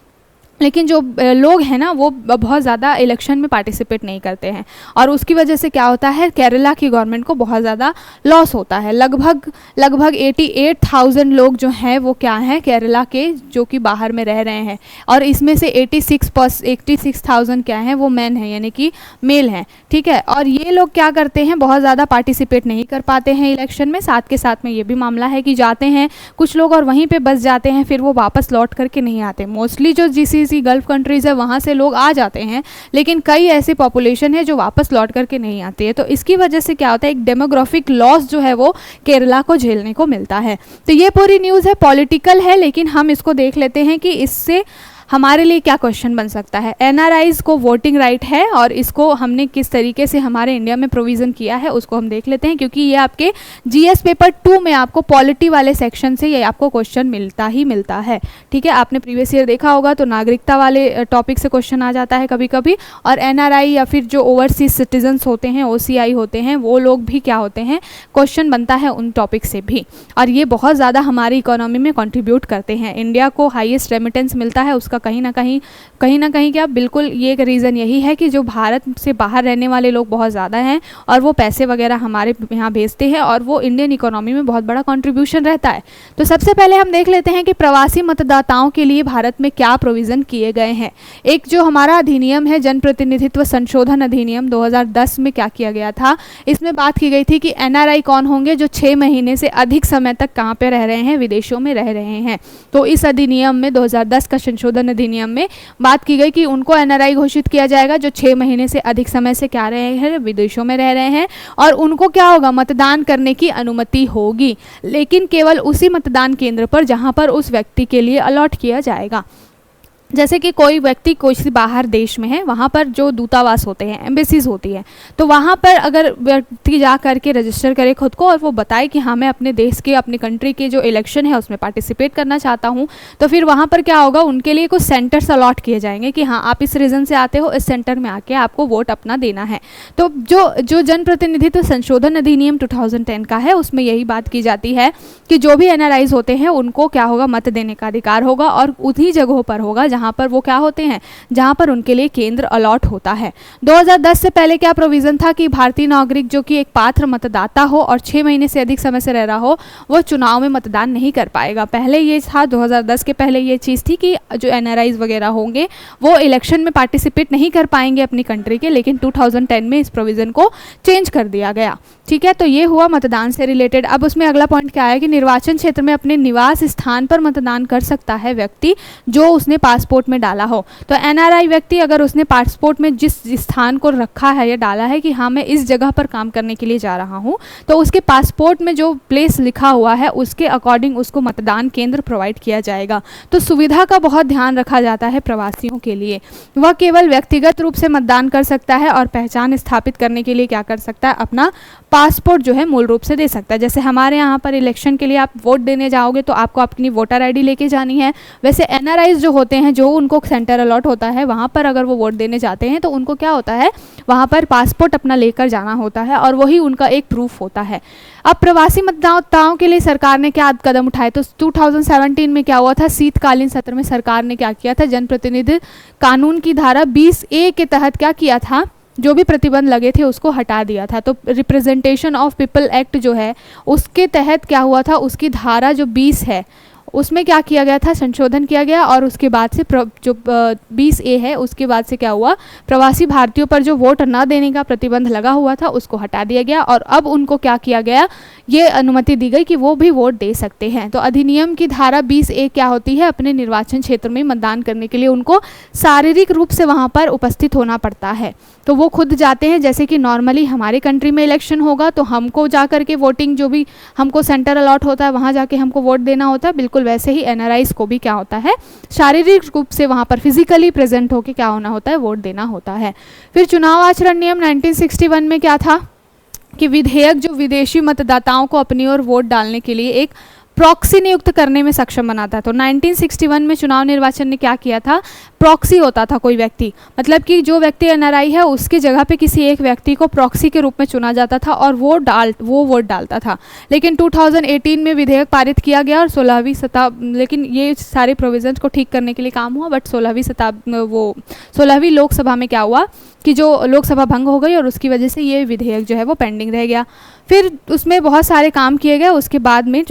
लेकिन जो लोग हैं ना वो बहुत ज़्यादा इलेक्शन में पार्टिसिपेट नहीं करते हैं, और उसकी वजह से क्या होता है, केरला की गवर्नमेंट को बहुत ज़्यादा लॉस होता है। लगभग 88,000 लोग जो हैं वो क्या हैं, केरला के, जो कि बाहर में रह रहे हैं, और इसमें से 86,000 क्या हैं, वो मैन हैं, यानी कि मेल हैं। ठीक है, और ये लोग क्या करते हैं, बहुत ज़्यादा पार्टिसिपेट नहीं कर पाते हैं इलेक्शन में। साथ के साथ में ये भी मामला है कि जाते हैं कुछ लोग और वहीं पर बस जाते हैं, फिर वो वापस लौट करके नहीं आते। मोस्टली जो GCC गल्फ कंट्रीज़ है वहाँ से लोग आ जाते हैं, लेकिन कई ऐसी पॉपुलेशन है जो वापस लौट करके नहीं आती है। तो इसकी वजह से क्या होता है, एक डेमोग्राफिक लॉस जो है वो केरला को झेलने को मिलता है। तो ये पूरी न्यूज़ है, पॉलिटिकल है, लेकिन हम इसको देख लेते हैं कि इससे हमारे लिए क्या क्वेश्चन बन सकता है। एनआरआईज को वोटिंग राइट है, और इसको हमने किस तरीके से हमारे इंडिया में प्रोविज़न किया है उसको हम देख लेते हैं, क्योंकि ये आपके जीएस पेपर 2 में आपको पॉलिटी वाले सेक्शन से ये आपको क्वेश्चन मिलता ही मिलता है। ठीक है, आपने प्रीवियस ईयर देखा होगा तो नागरिकता वाले टॉपिक से क्वेश्चन आ जाता है कभी कभी, और एनआरआई या फिर जो ओवरसीज सिटीजन्स होते हैं, OCI होते हैं, वो लोग भी क्या होते हैं, क्वेश्चन बनता है उन टॉपिक से भी, और ये बहुत ज़्यादा हमारी इकोनॉमी में कंट्रीब्यूट करते हैं। इंडिया को हाईएस्ट रेमिटेंस मिलता है, उसका कहीं ना कहीं क्या बिल्कुल ये एक रीज़न यही है कि जो भारत से बाहर रहने वाले लोग बहुत ज़्यादा हैं, और वो पैसे वगैरह हमारे यहाँ भेजते हैं, और वो इंडियन इकोनॉमी में बहुत बड़ा कंट्रीब्यूशन रहता है। तो सबसे पहले हम देख लेते हैं कि प्रवासी मतदाताओं के लिए भारत में क्या प्रोविज़न किए गए हैं। एक जो हमारा अधिनियम है, जनप्रतिनिधित्व संशोधन अधिनियम 2010 में क्या किया गया था, इसमें बात की गई थी कि एनआरआई कौन होंगे, जो 6 महीने से अधिक समय तक कहाँ पे रह रहे हैं, विदेशों में रह रहे हैं। तो इस अधिनियम में 2010 का संशोधन संशोधन अधिनियम में बात की गई कि उनको एनआरआई घोषित किया जाएगा जो 6 महीने से अधिक समय से क्या रहे हैं, विदेशों में रह रहे हैं, और उनको क्या होगा, मतदान करने की अनुमति होगी, लेकिन केवल उसी मतदान केंद्र पर जहां पर उस व्यक्ति के लिए अलॉट किया जाएगा। जैसे कि कोई व्यक्ति कोई बाहर देश में है, वहाँ पर जो दूतावास होते हैं, एम्बेसीज होती है, तो वहाँ पर अगर व्यक्ति जा करके रजिस्टर करे खुद को और वो बताए कि हाँ मैं अपने देश के, अपनी कंट्री के जो इलेक्शन है उसमें पार्टिसिपेट करना चाहता हूँ, तो फिर वहाँ पर क्या होगा, उनके लिए कुछ सेंटर्स अलॉट किए जाएंगे कि हाँ आप इस रीजन से आते हो, इस सेंटर में आके आपको वोट अपना देना है। तो जो जनप्रतिनिधित्व संशोधन अधिनियम 2010 का है उसमें यही बात की जाती है कि जो भी एनआरआईज होते हैं उनको क्या होगा, मत देने का अधिकार होगा, और उन्हीं जगहों पर होगा जहाँ पर वो क्या होते हैं, जहाँ पर उनके लिए केंद्र अलॉट होता है। 2010 से पहले क्या प्रोविज़न था कि भारतीय नागरिक जो कि एक पात्र मतदाता हो और 6 महीने से अधिक समय से रह रहा हो, वो चुनाव में मतदान नहीं कर पाएगा। पहले ये था, 2010 के पहले ये चीज़ थी कि जो एनआरआईज वगैरह होंगे वो इलेक्शन में पार्टिसिपेट नहीं कर पाएंगे अपनी कंट्री के, लेकिन 2010 में इस प्रोविज़न को चेंज कर दिया गया। ठीक है, तो ये हुआ मतदान से रिलेटेड। अब उसमें अगला पॉइंट क्या है कि निर्वाचन क्षेत्र में अपने निवास स्थान पर मतदान कर सकता है व्यक्ति जो उसने पासपोर्ट में डाला हो। तो एनआरआई व्यक्ति अगर उसने पासपोर्ट में जिस स्थान को रखा है या डाला है कि हाँ मैं इस जगह पर काम करने के लिए जा रहा हूँ, तो उसके पासपोर्ट में जो प्लेस लिखा हुआ है उसके अकॉर्डिंग उसको मतदान केंद्र प्रोवाइड किया जाएगा। तो सुविधा का बहुत ध्यान रखा जाता है प्रवासियों के लिए। वह केवल व्यक्तिगत रूप से मतदान कर सकता है और पहचान स्थापित करने के लिए क्या कर सकता है, अपना पासपोर्ट जो है मूल रूप से दे सकता है। जैसे हमारे यहाँ पर इलेक्शन के लिए आप वोट देने जाओगे तो आपको अपनी वोटर आईडी लेके जानी है, वैसे एनआरआईज जो होते हैं, जो उनको सेंटर अलॉट होता है, वहाँ पर अगर वो वोट देने जाते हैं तो उनको क्या होता है, वहाँ पर पासपोर्ट अपना लेकर जाना होता है और वही उनका एक प्रूफ होता है। अब प्रवासी मतदाताओं के लिए सरकार ने क्या कदम उठाए, तो 2017 में क्या हुआ था, शीतकालीन सत्र में सरकार ने क्या किया था, जनप्रतिनिधि कानून की धारा 20A के तहत क्या किया था, जो भी प्रतिबंध लगे थे उसको हटा दिया था। तो रिप्रेजेंटेशन ऑफ पीपल एक्ट जो है उसके तहत क्या हुआ था, उसकी धारा जो 20 है उसमें क्या किया गया था, संशोधन किया गया, और उसके बाद से जो 20A है उसके बाद से क्या हुआ, प्रवासी भारतीयों पर जो वोट न देने का प्रतिबंध लगा हुआ था उसको हटा दिया गया और अब उनको क्या किया गया, ये अनुमति दी गई कि वो भी वोट दे सकते हैं। तो अधिनियम की धारा 20A क्या होती है, अपने निर्वाचन क्षेत्र में मतदान करने के लिए उनको शारीरिक रूप से वहाँ पर उपस्थित होना पड़ता है। तो वो खुद जाते हैं, जैसे कि नॉर्मली हमारे कंट्री में इलेक्शन होगा तो हमको जा करके वोटिंग, जो भी हमको सेंटर अलॉट होता है वहाँ जाके हमको वोट देना होता है, बिल्कुल वैसे ही एनआरआईज को भी क्या होता है, शारीरिक रूप से वहाँ पर फिजिकली प्रेजेंट होकर क्या होना होता है, वोट देना होता है। फिर चुनाव आचरण नियम 1961 में क्या था कि विधेयक जो विदेशी मतदाताओं को अपनी ओर वोट डालने के लिए एक प्रॉक्सी नियुक्त करने में सक्षम बनाता है। तो 1961 में चुनाव निर्वाचन ने क्या किया था, प्रॉक्सी होता था कोई व्यक्ति, मतलब कि जो व्यक्ति एनआरआई है उसकी जगह पे किसी एक व्यक्ति को प्रॉक्सी के रूप में चुना जाता था और वो वोट डालता था। लेकिन 2018 में विधेयक पारित किया गया और 16वीं ये सारे प्रोविजंस को ठीक करने के लिए काम हुआ, बट 16वीं लोकसभा में क्या हुआ कि जो लोकसभा भंग हो गई और उसकी वजह से ये विधेयक जो है वो पेंडिंग रह गया। फिर उसमें बहुत सारे काम किए गए। उसके बाद में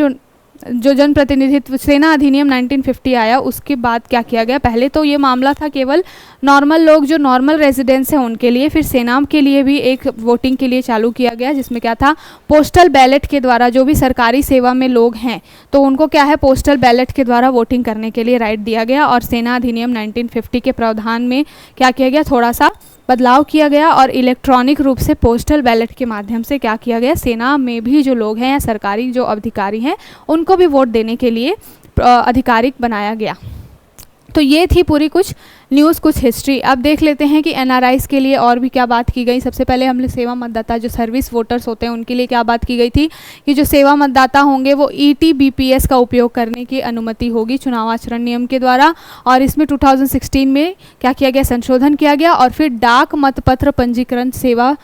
जो जनप्रतिनिधित्व सेना अधिनियम 1950 आया, उसके बाद क्या किया गया, पहले तो ये मामला था केवल नॉर्मल लोग जो नॉर्मल रेजिडेंट्स हैं उनके लिए, फिर सेना के लिए भी एक वोटिंग के लिए चालू किया गया, जिसमें क्या था, पोस्टल बैलेट के द्वारा जो भी सरकारी सेवा में लोग हैं तो उनको क्या है, पोस्टल बैलेट के द्वारा वोटिंग करने के लिए राइट दिया गया। और सेना अधिनियम 1950 के प्रावधान में क्या किया गया, थोड़ा सा बदलाव किया गया और इलेक्ट्रॉनिक रूप से पोस्टल बैलेट के माध्यम से क्या किया गया, सेना में भी जो लोग हैं या सरकारी जो अधिकारी हैं उनको भी वोट देने के लिए आधिकारिक बनाया गया। तो ये थी पूरी कुछ न्यूज़, कुछ हिस्ट्री। अब देख लेते हैं कि एनआरआईज़ के लिए और भी क्या बात की गई। सबसे पहले हमने सेवा मतदाता जो सर्विस वोटर्स होते हैं उनके लिए क्या बात की गई थी कि जो सेवा मतदाता होंगे वो ETBPS का उपयोग करने की अनुमति होगी चुनाव आचरण नियम के द्वारा। और इसमें 2016 में क्या किया गया, संशोधन किया गया और फिर डाक मतपत्र पंजीकरण सेवा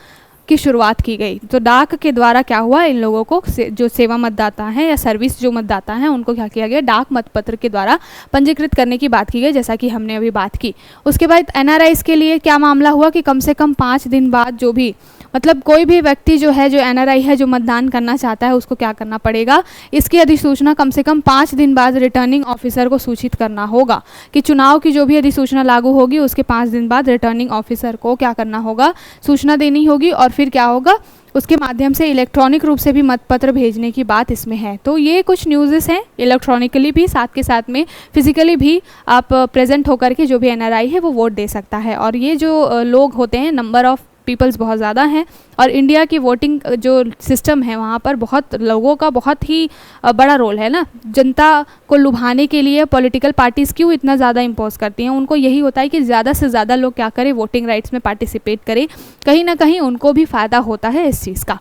की शुरुआत की गई। तो डाक के द्वारा क्या हुआ, इन लोगों को जो सेवा मतदाता हैं या सर्विस जो मतदाता हैं उनको क्या किया गया, डाक मतपत्र के द्वारा पंजीकृत करने की बात की गई, जैसा कि हमने अभी बात की। उसके बाद एनआरआईज़ के लिए क्या मामला हुआ कि कम से कम 5 दिन बाद जो भी, मतलब कोई भी व्यक्ति जो है, जो एनआरआई है, जो मतदान करना चाहता है उसको क्या करना पड़ेगा, इसकी अधिसूचना कम से कम 5 दिन बाद रिटर्निंग ऑफिसर को सूचित करना होगा कि चुनाव की जो भी अधिसूचना लागू होगी उसके 5 दिन बाद रिटर्निंग ऑफिसर को क्या करना होगा, सूचना देनी होगी। और फिर क्या होगा, उसके माध्यम से इलेक्ट्रॉनिक रूप से भी मतपत्र भेजने की बात इसमें है। तो ये कुछ न्यूज़ेस हैं, इलेक्ट्रॉनिकली भी, साथ के साथ में फिजिकली भी आप प्रेजेंट होकर के जो भी एनआरआई है वो वोट दे सकता है। और ये जो लोग होते हैं, नंबर ऑफ़ पीपल्स बहुत ज़्यादा हैं, और इंडिया की वोटिंग जो सिस्टम है वहाँ पर बहुत लोगों का बहुत ही बड़ा रोल है ना। जनता को लुभाने के लिए पॉलिटिकल पार्टीज़ क्यों इतना ज़्यादा इम्पोज करती हैं, उनको यही होता है कि ज़्यादा से ज़्यादा लोग क्या करें, वोटिंग राइट्स में पार्टिसिपेट करें, कहीं ना कहीं उनको भी फ़ायदा होता है इस चीज़ का।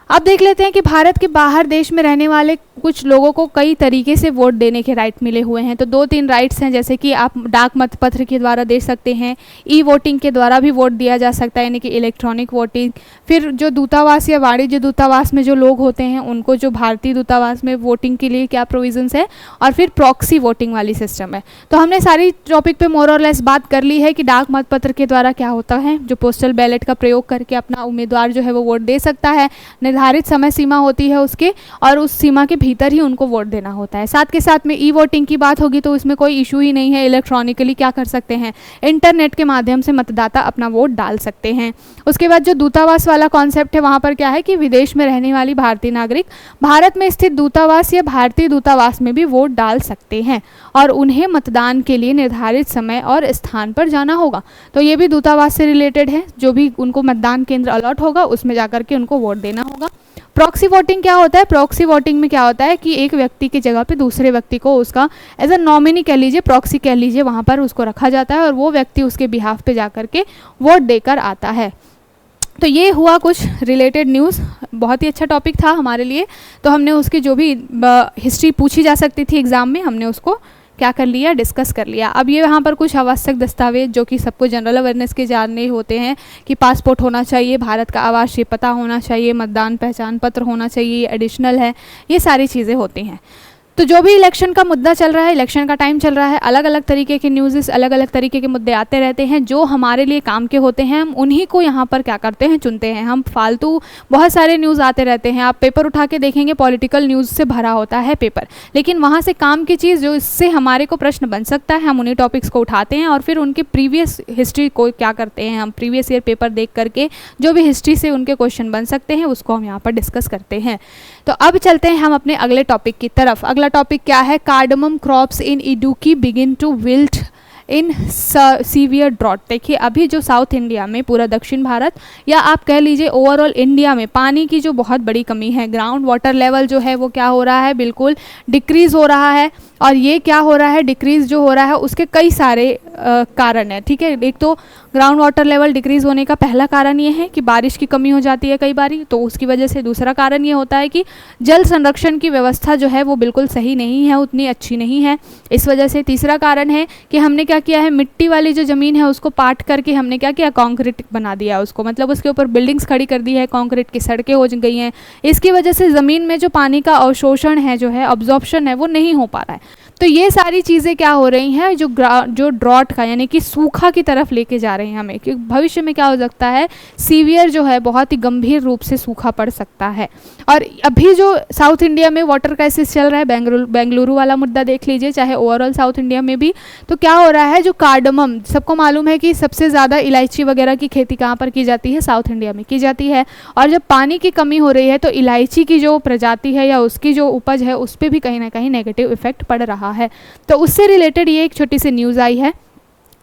अब देख लेते हैं कि भारत के बाहर देश में रहने वाले कुछ लोगों को कई तरीके से वोट देने के राइट मिले हुए हैं। तो 2-3 राइट्स हैं, जैसे कि आप डाक मतपत्र के द्वारा दे सकते हैं, ई वोटिंग के द्वारा भी वोट दिया जा सकता है, यानी कि इलेक्ट्रॉनिक वोटिंग। फिर जो दूतावास या वाणिज्य दूतावास में जो लोग होते हैं उनको जो भारतीय दूतावास में वोटिंग के लिए क्या प्रोविजंस है, और फिर प्रॉक्सी वोटिंग वाली सिस्टम है। तो हमने सारी टॉपिक पे मोर और लेस बात कर ली है कि डाक मतपत्र के द्वारा क्या होता है, जो पोस्टल बैलेट का प्रयोग करके अपना उम्मीदवार जो है वो वोट दे सकता है, निर्धारित समय सीमा होती है उसके, और उस सीमा के भीतर ही उनको वोट देना होता है। साथ के साथ में ई वोटिंग की बात होगी तो इसमें कोई इशू ही नहीं है, इलेक्ट्रॉनिकली क्या कर सकते हैं, इंटरनेट के माध्यम से मतदाता अपना वोट डाल सकते हैं। उसके बाद जो दूतावास वाला कॉन्सेप्ट है, वहाँ पर क्या है कि विदेश में रहने वाली भारतीय नागरिक भारत में स्थित दूतावास या भारतीय दूतावास में भी वोट डाल सकते हैं, और उन्हें मतदान के लिए निर्धारित समय और स्थान पर जाना होगा। तो ये भी दूतावास से रिलेटेड है, जो भी उनको मतदान केंद्र अलॉट होगा उसमें जाकर के उनको वोट देना होगा। प्रॉक्सी वोटिंग क्या होता है, प्रॉक्सी वोटिंग में क्या होता है कि एक व्यक्ति की जगह पे दूसरे व्यक्ति को उसका एज अ नॉमिनी कह लीजिए, प्रॉक्सी कह लीजिए, वहाँ पर उसको रखा जाता है और वो व्यक्ति उसके बिहाफ पे जाकर के वोट देकर आता है। तो ये हुआ कुछ रिलेटेड न्यूज़, बहुत ही अच्छा टॉपिक था हमारे लिए। तो हमने उसकी जो भी हिस्ट्री पूछी जा सकती थी एग्ज़ाम में, हमने उसको क्या कर लिया, डिस्कस कर लिया। अब ये यहाँ पर कुछ आवश्यक दस्तावेज जो कि सबको जनरल अवेयरनेस के जानने होते हैं कि पासपोर्ट होना चाहिए, भारत का आवासीय पता होना चाहिए, मतदान पहचान पत्र होना चाहिए, एडिशनल है, ये सारी चीज़ें होती हैं। तो जो भी इलेक्शन का मुद्दा चल रहा है, इलेक्शन का टाइम चल रहा है, अलग अलग तरीके के न्यूज़, अलग अलग तरीके के मुद्दे आते रहते हैं जो हमारे लिए काम के होते हैं। हम उन्हीं को यहाँ पर क्या करते हैं, चुनते हैं। हम फालतू बहुत सारे न्यूज़ आते रहते हैं, आप पेपर उठा के देखेंगे, पॉलिटिकल न्यूज़ से भरा होता है पेपर, लेकिन वहाँ से काम की चीज़ जो इससे हमारे को प्रश्न बन सकता है, हम उन्हीं टॉपिक्स को उठाते हैं और फिर उनके प्रीवियस हिस्ट्री को क्या करते हैं, हम प्रीवियस ईयर पेपर देख करके जो भी हिस्ट्री से उनके क्वेश्चन बन सकते हैं उसको हम यहाँ पर डिस्कस करते हैं। तो अब चलते हैं हम अपने अगले टॉपिक की तरफ। अगला टॉपिक क्या है, cardamom crops in Idukki begin to wilt in severe drought. देखिए अभी जो साउथ इंडिया में, पूरा दक्षिण भारत या आप कह लीजिए ओवरऑल इंडिया में पानी की जो बहुत बड़ी कमी है, ग्राउंड वाटर लेवल जो है वो क्या हो रहा है, बिल्कुल डिक्रीज़ हो रहा है। और ये क्या हो रहा है, डिक्रीज़ जो हो रहा है उसके कई सारे कारण है, ठीक है। एक तो ग्राउंड वाटर लेवल डिक्रीज़ होने का पहला कारण ये है कि बारिश की कमी हो जाती है कई बारी, तो उसकी वजह से दूसरा कारण ये होता है कि जल संरक्षण की व्यवस्था जो है वो बिल्कुल सही नहीं है, उतनी अच्छी नहीं है। इस वजह से तीसरा कारण है कि हमने क्या किया है, मिट्टी वाली जो ज़मीन है उसको पाट करके हमने क्या किया, कंक्रीट बना दिया उसको, मतलब उसके ऊपर बिल्डिंग्स खड़ी कर दी है, कंक्रीट की सड़कें हो गई हैं। इसकी वजह से ज़मीन में जो पानी का अवशोषण है, जो है अब्जॉर्प्शन है, वो नहीं हो पा रहा है। तो ये सारी चीज़ें क्या हो रही हैं, जो ड्रॉट का यानी कि सूखा की तरफ लेके जा रहे हैं हमें, क्योंकि भविष्य में क्या हो सकता है, सीवियर जो है बहुत ही गंभीर रूप से सूखा पड़ सकता है। और अभी जो साउथ इंडिया में वाटर क्राइसिस चल रहा है, बेंगलुरु वाला मुद्दा देख लीजिए, चाहे ओवरऑल साउथ इंडिया में भी, तो क्या हो रहा है, जो कार्डमम, सबको मालूम है कि सबसे ज़्यादा इलायची वगैरह की खेती कहाँ पर की जाती है, साउथ इंडिया में की जाती है। और जब पानी की कमी हो रही है तो इलायची की जो प्रजाति है या उसकी जो उपज है उस पर भी कहीं ना कहीं नेगेटिव इफेक्ट पड़ रहा है। तो उससे रिलेटेड ये एक छोटी सी न्यूज़ आई है।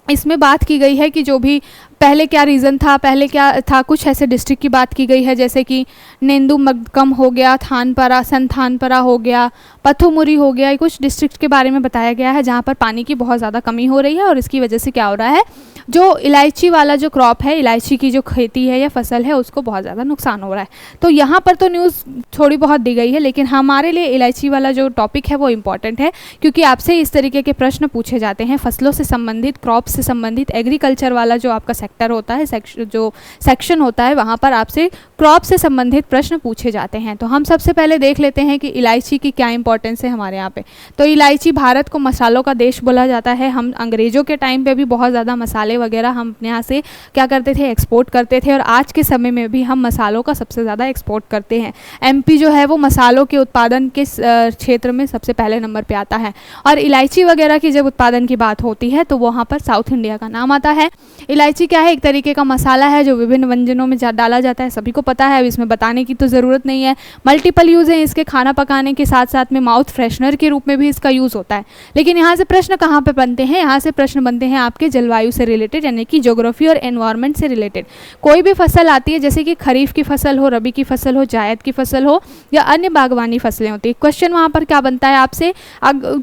इसमें बात की गई है कि जो भी पहले क्या रीज़न था, पहले क्या था, कुछ ऐसे डिस्ट्रिक्ट की बात की गई है जैसे कि नेंदुमक्कम हो गया, थानपरा, संथानपरा हो गया, पथुमुरी हो गया, कुछ डिस्ट्रिक्ट के बारे में बताया गया है जहाँ पर पानी की बहुत ज़्यादा कमी हो रही है और इसकी वजह से क्या हो रहा है, जो इलायची वाला जो क्रॉप है, इलायची की जो खेती है या फसल है उसको बहुत ज़्यादा नुकसान हो रहा है। तो यहाँ पर तो न्यूज़ थोड़ी बहुत दी गई है, लेकिन हमारे लिए इलायची वाला जो टॉपिक है वो इम्पॉर्टेंट है, क्योंकि आपसे इस तरीके के प्रश्न पूछे जाते हैं फसलों से संबंधित, क्रॉप से संबंधित, एग्रीकल्चर वाला जो आपका सेक्टर होता है, जो सेक्शन होता है, वहाँ पर आपसे क्रॉप से संबंधित प्रश्न पूछे जाते हैं। तो हम सबसे पहले देख लेते हैं कि इलायची की क्या इंपॉर्टेंस है हमारे यहाँ पे। तो इलायची, भारत को मसालों का देश बोला जाता है। हम अंग्रेज़ों के टाइम पे भी बहुत ज़्यादा मसाले वगैरह हम अपने यहाँ से क्या करते थे, एक्सपोर्ट करते थे, और आज के समय में भी हम मसालों का सबसे ज़्यादा एक्सपोर्ट करते हैं। एमपी जो है वो मसालों के उत्पादन के क्षेत्र में सबसे पहले नंबर पे आता है। और इलायची वगैरह की जब उत्पादन की बात होती है तो वहाँ पर साउथ इंडिया का नाम आता है। इलायची क्या क्या है, एक तरीके का मसाला है जो विभिन्न व्यंजनों में डाला जाता है, सभी को पता है, अब इसमें बताने की तो ज़रूरत नहीं है। मल्टीपल यूज़ है इसके, खाना पकाने के साथ साथ में माउथ फ्रेशनर के रूप में भी इसका यूज़ होता है। लेकिन यहाँ से प्रश्न कहाँ पे बनते हैं, यहाँ से प्रश्न बनते हैं आपके जलवायु से रिलेटेड, यानी कि ज्योग्राफी और एनवायरनमेंट से रिलेटेड। कोई भी फसल आती है, जैसे कि खरीफ की फसल हो, रबी की फसल हो, जायद की फसल हो या अन्य बागवानी फसलें होती है, क्वेश्चन वहाँ पर क्या बनता है आपसे,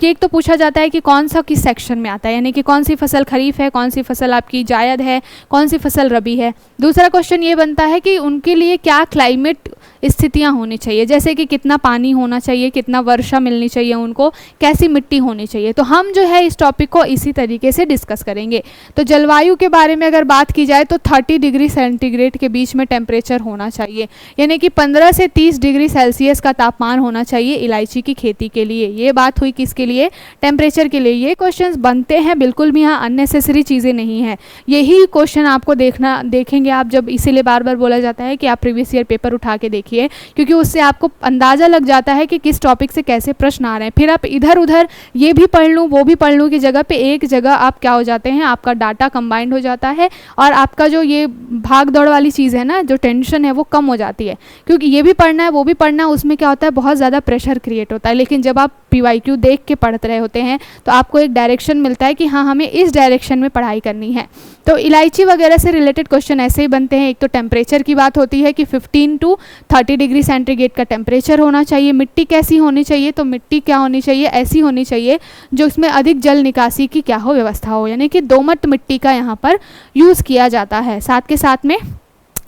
ये तो पूछा जाता है कि कौन सा किस सेक्शन में आता है, यानी कि कौन सी फसल खरीफ है, कौन सी फसल आपकी जायद है, कौन सी फसल रबी है। दूसरा क्वेश्चन ये बनता है कि उनके लिए क्या क्लाइमेट स्थितियाँ होनी चाहिए, जैसे कि कितना पानी होना चाहिए, कितना वर्षा मिलनी चाहिए उनको, कैसी मिट्टी होनी चाहिए। तो हम जो है इस टॉपिक को इसी तरीके से डिस्कस करेंगे। तो जलवायु के बारे में अगर बात की जाए तो 30 डिग्री सेंटीग्रेड के बीच में टेम्परेचर होना चाहिए, यानी कि 15 से 30 डिग्री सेल्सियस का तापमान होना चाहिए इलायची की खेती के लिए। ये बात हुई किसके लिए, टेम्परेचर के लिए। ये क्वेश्चंस बनते हैं, बिल्कुल भी यहाँ अननेसेसरी चीज़ें नहीं है। यही क्वेश्चन आपको देखेंगे आप जब, इसीलिए बार बार बोला जाता है कि आप प्रीवियस ईयर पेपर उठा के देखिए, क्योंकि उससे आपको अंदाज़ा लग जाता है कि किस टॉपिक से कैसे प्रश्न आ रहे हैं। फिर आप इधर उधर ये भी पढ़ लूँ वो भी पढ़ लूँ की जगह पे एक जगह आप क्या हो जाते हैं, आपका डाटा कंबाइंड हो जाता है और आपका जो ये भाग दौड़ वाली चीज़ है ना, जो टेंशन है वो कम हो जाती है, क्योंकि ये भी पढ़ना है वो भी पढ़ना है, उसमें क्या होता है, बहुत ज़्यादा प्रेशर क्रिएट होता है। लेकिन जब आप PYQ देख के पढ़ रहे होते हैं तो आपको एक डायरेक्शन मिलता है कि हाँ हमें इस डायरेक्शन में पढ़ाई करनी है। तो इलायची वगैरह से रिलेटेड क्वेश्चन ऐसे ही बनते हैं। एक तो टेम्परेचर की बात होती है कि 15 to 30 डिग्री सेंटीग्रेड का टेम्परेचर होना चाहिए। मिट्टी कैसी होनी चाहिए, तो मिट्टी क्या होनी चाहिए, ऐसी होनी चाहिए जो इसमें अधिक जल निकासी की क्या हो, व्यवस्था हो, यानी कि दोमट मिट्टी का यहाँ पर यूज़ किया जाता है। साथ के साथ में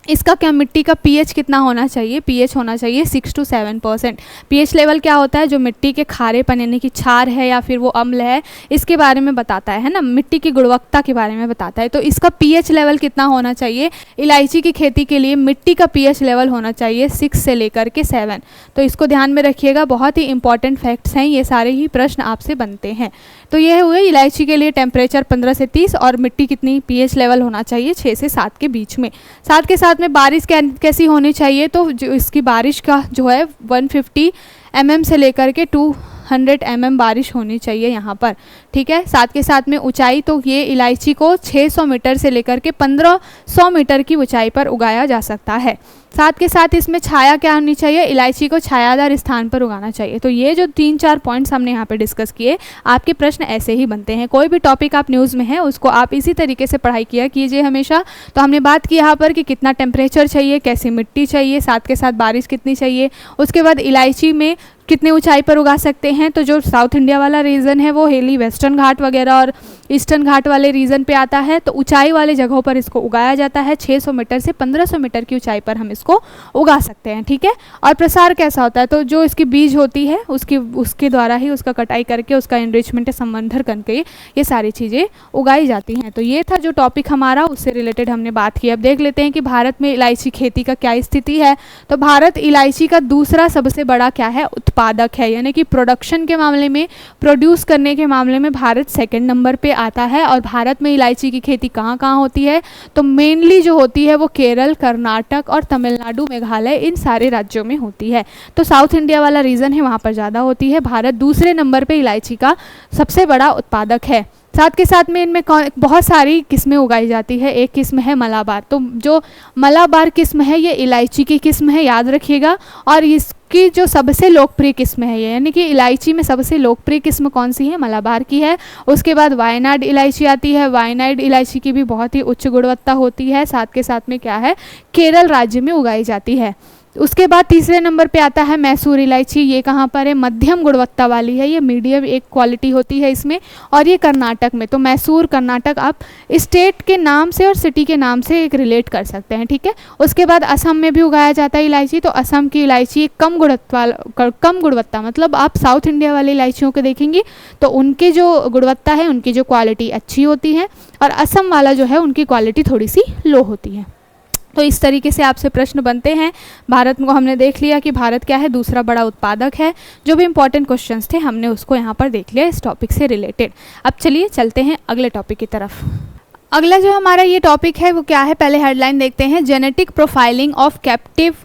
इसका क्या, मिट्टी का pH कितना होना चाहिए, pH होना चाहिए 6 to 7%। pH लेवल क्या होता है, जो मिट्टी के खारेपन यानी कि क्षार है या फिर वो अम्ल है, इसके बारे में बताता है ना, मिट्टी की गुणवत्ता के बारे में बताता है। तो इसका pH लेवल कितना होना चाहिए, इलायची की खेती के लिए मिट्टी का pH लेवल होना चाहिए 6 से लेकर के 7। तो इसको ध्यान में रखिएगा, बहुत ही इंपॉर्टेंट फैक्ट्स हैं, ये सारे ही प्रश्न आपसे बनते हैं। तो ये हुए इलायची के लिए टेम्परेचर 15 से 30 और मिट्टी कितनी, pH लेवल होना चाहिए 6 से 7 के बीच में। साथ के साथ में बारिश कैसी होनी चाहिए, तो जो इसकी बारिश का जो है 150 mm से लेकर के 200 mm बारिश होनी चाहिए यहाँ पर, ठीक है। साथ के साथ में ऊंचाई, तो ये इलायची को 600 मीटर से लेकर के 1500 मीटर की ऊंचाई पर उगाया जा सकता है। साथ के साथ इसमें छाया क्या होनी चाहिए, इलायची को छायादार स्थान पर उगाना चाहिए। तो ये जो 3-4 पॉइंट्स हमने यहाँ पे डिस्कस किए, आपके प्रश्न ऐसे ही बनते हैं। कोई भी टॉपिक आप न्यूज़ में है उसको आप इसी तरीके से पढ़ाई किया कीजिए हमेशा। तो हमने बात की यहाँ पर कि कितना टेम्परेचर चाहिए, कैसी मिट्टी चाहिए, साथ के साथ बारिश कितनी चाहिए, उसके बाद इलायची में कितने ऊंचाई पर उगा सकते हैं। तो जो साउथ इंडिया वाला रीजन है वो हिली वेस्टर्न घाट वगैरह और ईस्टर्न घाट वाले रीजन पे आता है, तो ऊंचाई वाले जगहों पर इसको उगाया जाता है। 600 मीटर से 1500 मीटर की ऊंचाई पर हम इसको उगा सकते हैं, ठीक है। और प्रसार कैसा होता है, तो जो इसकी बीज होती है उसके द्वारा ही उसका कटाई करके उसका एनरिचमेंट संवर्धन करके ये सारी चीज़ें उगाई जाती हैं। तो ये था जो टॉपिक हमारा, उससे रिलेटेड हमने बात की। अब देख लेते हैं कि भारत में इलायची खेती का क्या स्थिति है। तो भारत इलायची का दूसरा सबसे बड़ा क्या है, उत्पादक है, यानी कि प्रोडक्शन के मामले में, प्रोड्यूस करने के मामले में भारत सेकंड नंबर पे आता है। और भारत में इलायची की खेती कहाँ कहाँ होती है, तो मेनली जो होती है वो केरल, कर्नाटक और तमिलनाडु, मेघालय, इन सारे राज्यों में होती है। तो साउथ इंडिया वाला रीजन है, वहाँ पर ज़्यादा होती है। भारत दूसरे नंबर पे इलायची का सबसे बड़ा उत्पादक है। साथ के साथ में इनमें बहुत सारी किस्में उगाई जाती है। एक किस्म है मलाबार। तो जो मलाबार किस्म है ये इलायची की किस्म है, याद रखिएगा। और इसकी जो सबसे लोकप्रिय किस्म है ये, यानी कि इलायची में सबसे लोकप्रिय किस्म कौन सी है, मलाबार की है। उसके बाद वायनाड इलायची आती है। वायनाड इलायची की भी बहुत ही उच्च गुणवत्ता होती है। साथ के साथ में क्या है, केरल राज्य में उगाई जाती है। उसके बाद तीसरे नंबर पे आता है मैसूर इलायची। ये कहाँ पर है, मध्यम गुणवत्ता वाली है, ये मीडियम एक क्वालिटी होती है इसमें, और ये कर्नाटक में। तो मैसूर, कर्नाटक आप स्टेट के नाम से और सिटी के नाम से एक रिलेट कर सकते हैं, ठीक है। उसके बाद असम में भी उगाया जाता है इलायची। तो असम की इलायची कम गुणवत्ता, मतलब आप साउथ इंडिया वाली इलायचियों को देखेंगी तो उनकी जो गुणवत्ता है, उनकी जो क्वालिटी अच्छी होती है, और असम वाला जो है उनकी क्वालिटी थोड़ी सी लो होती है। तो इस तरीके से आपसे प्रश्न बनते हैं। भारत को हमने देख लिया कि भारत क्या है, दूसरा बड़ा उत्पादक है। जो भी इंपॉर्टेंट क्वेश्चंस थे हमने उसको यहाँ पर देख लिया इस टॉपिक से रिलेटेड। अब चलिए चलते हैं अगले टॉपिक की तरफ। अगला जो हमारा ये टॉपिक है वो क्या है, पहले हेडलाइन देखते हैं, genetic profiling of captive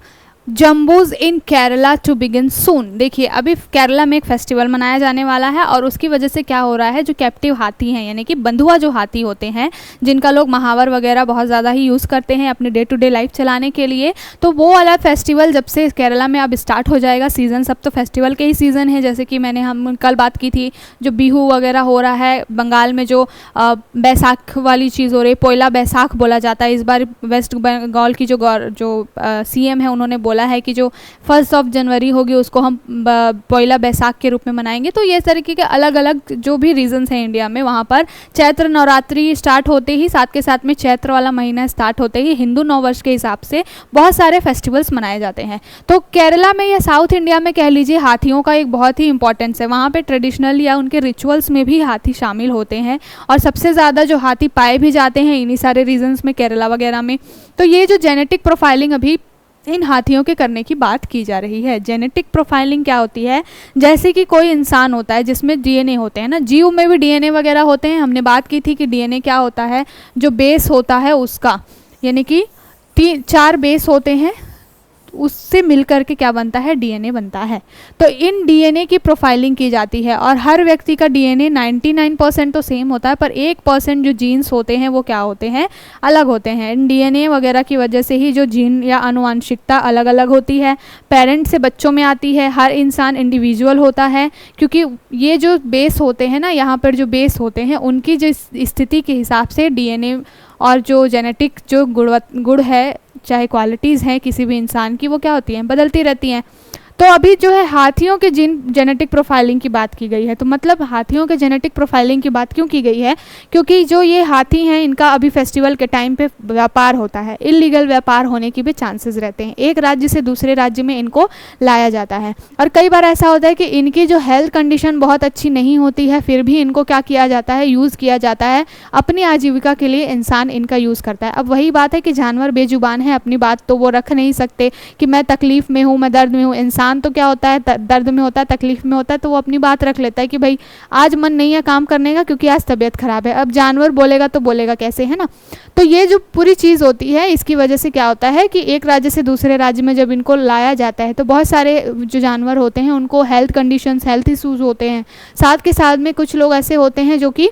jumbos in Kerala to begin soon. देखिए अभी केरला में एक फेस्टिवल मनाया जाने वाला है और उसकी वजह से क्या हो रहा है, जो कैप्टिव हाथी हैं यानी कि बंधुआ जो हाथी होते हैं जिनका लोग महावर वगैरह बहुत ज़्यादा ही यूज़ करते हैं अपने डे टू डे लाइफ चलाने के लिए, तो वो वाला फेस्टिवल जब से केरला में अब स्टार्ट हो जाएगा सीज़न, सब तो फेस्टिवल के ही सीज़न है, जैसे कि हम कल बात की थी जो बिहू वगैरह हो रहा है बंगाल में, जो बैसाख वाली चीज़ हो रही है, पोयला बैसाख बोला जाता है। इस बार वेस्ट बंगाल की जो CM है उन्होंने बोला है कि जो 1 जनवरी होगी उसको हम पोयला बैसाख के रूप में मनाएंगे। तो ये तरीके के अलग अलग जो भी रीजन्स हैं इंडिया में, वहाँ पर चैत्र नवरात्रि स्टार्ट होते ही साथ के साथ में चैत्र वाला महीना स्टार्ट होते ही हिंदू नववर्ष के हिसाब से बहुत सारे फेस्टिवल्स मनाए जाते हैं। तो केरला में या साउथ इंडिया में कह लीजिए हाथियों का एक बहुत ही इंपॉर्टेंस है, वहाँ पे ट्रेडिशनल या उनके रिचुअल्स में भी हाथी शामिल होते हैं और सबसे ज़्यादा जो हाथी पाए भी जाते हैं इन्हीं सारे रीजन्स में केरला वगैरह में। तो ये जो जेनेटिक प्रोफाइलिंग अभी इन हाथियों के करने की बात की जा रही है। जेनेटिक प्रोफाइलिंग क्या होती है, जैसे कि कोई इंसान होता है जिसमें DNA होते हैं ना, जीव में भी DNA वगैरह होते हैं, हमने बात की थी कि DNA क्या होता है, जो बेस होता है उसका, यानी कि 4 बेस होते हैं, उससे मिलकर के क्या बनता है, DNA बनता है। तो इन DNA की प्रोफाइलिंग की जाती है और हर व्यक्ति का DNA 99% तो सेम होता है, पर 1% जो जीन्स होते हैं वो क्या होते हैं, अलग होते हैं। इन DNA वगैरह की वजह से ही जो जीन या आनुवंशिकता अलग अलग होती है, पेरेंट से बच्चों में आती है। हर इंसान इंडिविजुअल होता है क्योंकि ये जो बेस होते हैं ना, यहाँ पर जो बेस होते हैं उनकी जो स्थिति के हिसाब से DNA और जो जेनेटिक जो गुण है, चाहे क्वालिटीज़ हैं किसी भी इंसान की, वो क्या होती हैं, बदलती रहती हैं। तो अभी जो है हाथियों के जेनेटिक प्रोफाइलिंग की बात की गई है। तो मतलब हाथियों के जेनेटिक प्रोफाइलिंग की बात क्यों की गई है, क्योंकि जो ये हाथी हैं इनका अभी फेस्टिवल के टाइम पे व्यापार होता है, इलीगल व्यापार होने की भी चांसेस रहते हैं। एक राज्य से दूसरे राज्य में इनको लाया जाता है और कई बार ऐसा होता है कि इनकी जो हेल्थ कंडीशन बहुत अच्छी नहीं होती है, फिर भी इनको क्या किया जाता है, यूज़ किया जाता है अपनी आजीविका के लिए, इंसान इनका यूज़ करता है। अब वही बात है कि जानवर बेजुबान है, अपनी बात तो वो रख नहीं सकते कि मैं तकलीफ़ में हूँ, मैं दर्द में हूँ। इंसान तो क्या होता है, दर्द में होता है, तकलीफ में होता है, तो वो अपनी बात रख लेता है कि भाई आज मन नहीं है काम करने का क्योंकि आज तबीयत खराब है। अब जानवर बोलेगा तो बोलेगा कैसे, है ना। तो ये जो पूरी चीज़ होती है इसकी वजह से क्या होता है कि एक राज्य से दूसरे राज्य में जब इनको लाया जाता है तो बहुत सारे जो जानवर होते हैं उनको हेल्थ कंडीशंस, हेल्थ इशूज़ होते हैं। साथ के साथ में कुछ लोग ऐसे होते हैं जो कि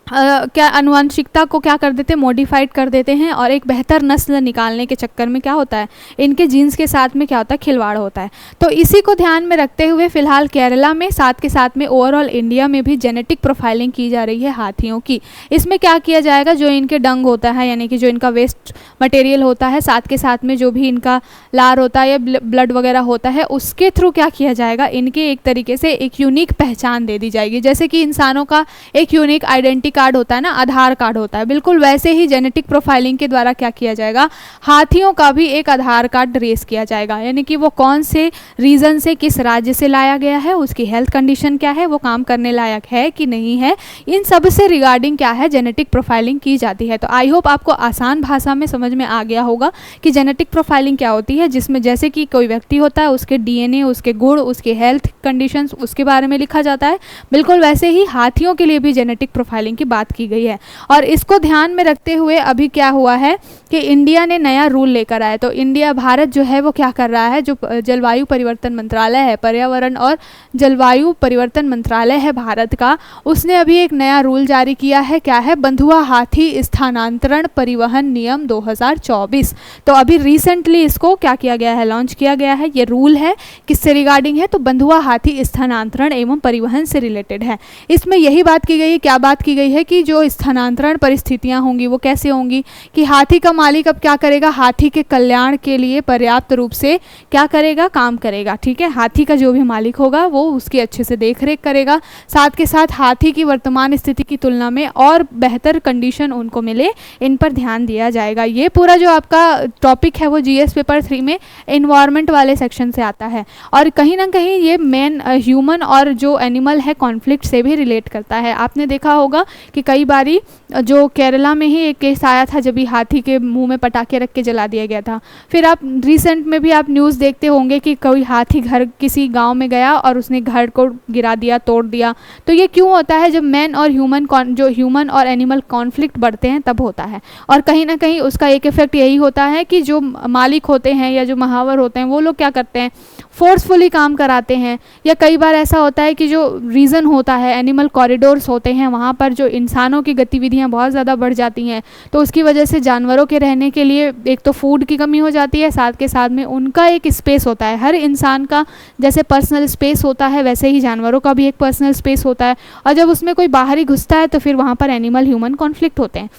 क्या आनुवंशिकता को क्या कर देते हैं, मॉडिफाइड कर देते हैं और एक बेहतर नस्ल निकालने के चक्कर में क्या होता है, इनके जीन्स के साथ में क्या होता है, खिलवाड़ होता है। तो इसी को ध्यान में रखते हुए फ़िलहाल केरला में साथ के साथ में ओवरऑल इंडिया में भी जेनेटिक प्रोफाइलिंग की जा रही है हाथियों की। इसमें क्या किया जाएगा, जो इनके डंग होता है यानी कि जो इनका वेस्ट मटेरियल होता है, साथ के साथ में जो भी इनका लार होता है या ब्लड वगैरह होता है, उसके थ्रू क्या किया जाएगा, इनके एक तरीके से एक यूनिक पहचान दे दी जाएगी। जैसे कि इंसानों का एक यूनिक आइडेंटिटी कार्ड होता है ना, आधार कार्ड होता है, बिल्कुल वैसे ही जेनेटिक प्रोफाइलिंग के द्वारा क्या किया जाएगा, हाथियों का भी एक आधार कार्ड रेस किया जाएगा, यानी कि वो कौन से रीजन से, किस राज्य से लाया गया है, उसकी हेल्थ कंडीशन क्या है, वो काम करने लायक है कि नहीं है, इन सब से रिगार्डिंग क्या है जेनेटिक प्रोफाइलिंग की जाती है। तो आई होप आपको आसान भाषा में समझ में आ गया होगा कि जेनेटिक प्रोफाइलिंग क्या होती है, जिसमें जैसे कि कोई व्यक्ति होता है उसके DNA, उसके गुण, उसके हेल्थ कंडीशंस, उसके बारे में लिखा जाता है, बिल्कुल वैसे ही हाथियों के लिए भी जेनेटिक प्रोफाइलिंग की बात की गई है। और इसको ध्यान में रखते हुए अभी क्या हुआ है कि इंडिया ने नया रूल लेकर आया। तो इंडिया, भारत जो है वो क्या कर रहा है, जो जलवायु परिवर्तन मंत्रालय है, पर्यावरण और जलवायु परिवर्तन मंत्रालय है भारत का, उसने अभी एक नया रूल जारी किया है। क्या है, बंधुआ हाथी स्थानांतरण परिवहन नियम 2024। तो अभी रिसेंटली इसको क्या किया गया है, लॉन्च किया गया है। ये रूल है किससे रिगार्डिंग है, तो बंधुआ हाथी स्थानांतरण एवं परिवहन से रिलेटेड है। इसमें यही बात की गई है, क्या बात की गई है कि जो स्थानांतरण परिस्थितियां होंगी वो कैसे होंगी कि हाथी का मालिक अब क्या करेगा, हाथी के कल्याण के लिए पर्याप्त रूप से क्या करेगा, काम करेगा। ठीक है, हाथी का जो भी मालिक होगा वो उसकी अच्छे से देखरेख करेगा, साथ के साथ हाथी की वर्तमान स्थिति की तुलना में और बेहतर कंडीशन उनको मिले, इन पर ध्यान दिया जाएगा। ये पूरा जो आपका टॉपिक है वो GS पेपर 3 में एनवायरनमेंट वाले सेक्शन से आता है और कहीं ना कहीं ये मेन ह्यूमन और जो एनिमल है कॉन्फ्लिक्ट से भी रिलेट करता है। आपने देखा होगा कि कई बारी जो केरला में ही एक केस आया था जब भी हाथी के मुंह में पटाखे रख के जला दिया गया था। फिर आप रिसेंट में भी आप न्यूज़ देखते होंगे कि कोई हाथी घर किसी गांव में गया और उसने घर को गिरा दिया, तोड़ दिया। तो ये क्यों होता है? जब मैन और ह्यूमन और एनिमल कॉन्फ्लिक्ट बढ़ते हैं तब होता है। और कहीं ना कहीं उसका एक इफेक्ट यही होता है कि जो मालिक होते हैं या जो महावर होते हैं वो लोग क्या करते हैं, फोर्सफुली काम कराते हैं। या कई बार ऐसा होता है कि जो रीज़न होता है, एनिमल कॉरिडोर्स होते हैं, वहाँ पर जो इंसानों की गतिविधियाँ बहुत ज़्यादा बढ़ जाती हैं, तो उसकी वजह से जानवरों के रहने के लिए एक तो फूड की कमी हो जाती है, साथ के साथ में उनका एक स्पेस होता है। हर इंसान का जैसे पर्सनल स्पेस होता है वैसे ही जानवरों का भी एक पर्सनल स्पेस होता है, और जब उसमें कोई बाहरी घुसता है तो फिर वहाँ पर एनिमल ह्यूमन कॉन्फ्लिक्ट होते हैं।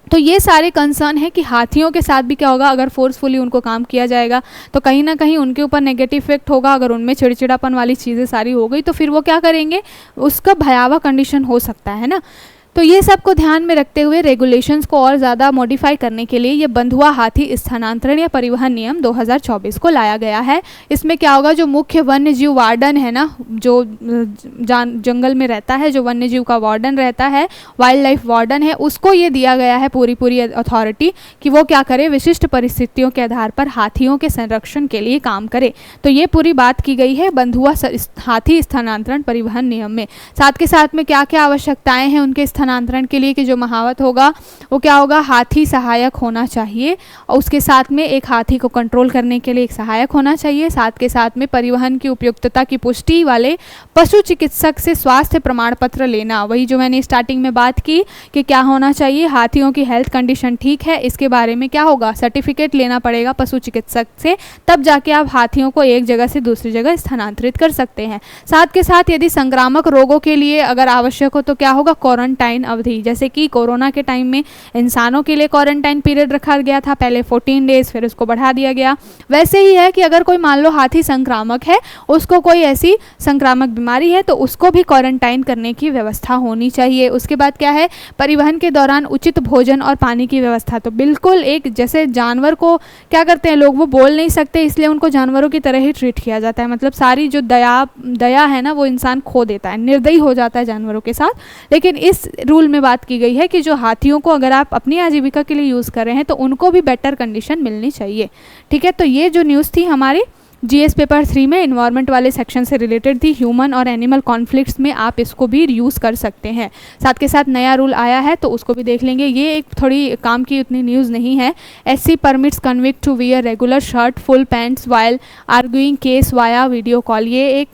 तो ये सारे कंसर्न है कि हाथियों के साथ भी क्या होगा, अगर फोर्सफुली उनको काम किया जाएगा तो कहीं ना कहीं उनके ऊपर नेगेटिव इफेक्ट होगा। अगर उनमें चिड़चिड़ापन वाली चीज़ें सारी हो गई तो फिर वो क्या करेंगे, उसका भयावह कंडीशन हो सकता है ना। तो ये सब को ध्यान में रखते हुए रेगुलेशंस को और ज़्यादा मॉडिफाई करने के लिए ये बंधुआ हाथी स्थानांतरण या परिवहन नियम 2024 को लाया गया है। इसमें क्या होगा, जो मुख्य वन्य जीव वार्डन है ना, जो जंगल में रहता है, जो वन्य जीव का वार्डन रहता है, वाइल्ड लाइफ वार्डन है, उसको ये दिया गया है पूरी अथॉरिटी कि वो क्या करे, विशिष्ट परिस्थितियों के आधार पर हाथियों के संरक्षण के लिए काम करे। तो ये पूरी बात की गई है बंधुआ हाथी स्थानांतरण परिवहन नियम में। साथ के साथ में क्या क्या आवश्यकताएं हैं उनके स्थानांतरण के लिए कि जो महावत होगा वो क्या होगा, हाथी सहायक होना चाहिए, और उसके साथ में एक हाथी को कंट्रोल करने के लिए एक सहायक होना चाहिए। साथ के साथ में परिवहन की उपयुक्तता की पुष्टि वाले पशु चिकित्सक से स्वास्थ्य प्रमाण पत्र लेना, वही जो मैंने स्टार्टिंग में बात की कि क्या होना चाहिए, हाथियों की हेल्थ कंडीशन ठीक है, इसके बारे में क्या होगा, सर्टिफिकेट लेना पड़ेगा पशु चिकित्सक से, तब जाके आप हाथियों को एक जगह से दूसरी जगह स्थानांतरित कर सकते हैं। साथ के साथ यदि संक्रामक रोगों के लिए अगर आवश्यक हो तो क्या होगा, क्वारंटाइन अवधि, जैसे कि कोरोना के टाइम में इंसानों के लिए क्वारंटाइन पीरियड रखा गया था, पहले 14 डेज, फिर उसको बढ़ा दिया गया। वैसे ही है कि अगर कोई मान लो हाथी संक्रामक है, उसको कोई ऐसी संक्रामक बीमारी है तो उसको भी क्वारंटाइन करने की व्यवस्था होनी चाहिए। उसके बाद क्या है, परिवहन के दौरान उचित भोजन और पानी की व्यवस्था। तो बिल्कुल एक जैसे जानवर को क्या करते हैं लोग, वो बोल नहीं सकते इसलिए उनको जानवरों की तरह ही ट्रीट किया जाता है। मतलब सारी जो दया है ना वो इंसान खो देता है, निर्दयी हो जाता है जानवरों के साथ। लेकिन इस रूल में बात की गई है कि जो हाथियों को अगर आप अपनी आजीविका के लिए यूज़ कर रहे हैं तो उनको भी बेटर कंडीशन मिलनी चाहिए। ठीक है, तो ये जो न्यूज़ थी हमारी जीएस पेपर 3 में इन्वायरमेंट वाले सेक्शन से रिलेटेड थी। ह्यूमन और एनिमल कॉन्फ्लिक्ट्स में आप इसको भी यूज़ कर सकते हैं। साथ के साथ नया रूल आया है तो उसको भी देख लेंगे। ये एक थोड़ी काम की उतनी न्यूज़ नहीं है। SC permits convict to wear regular shirt full pants while arguing case via video call. ये एक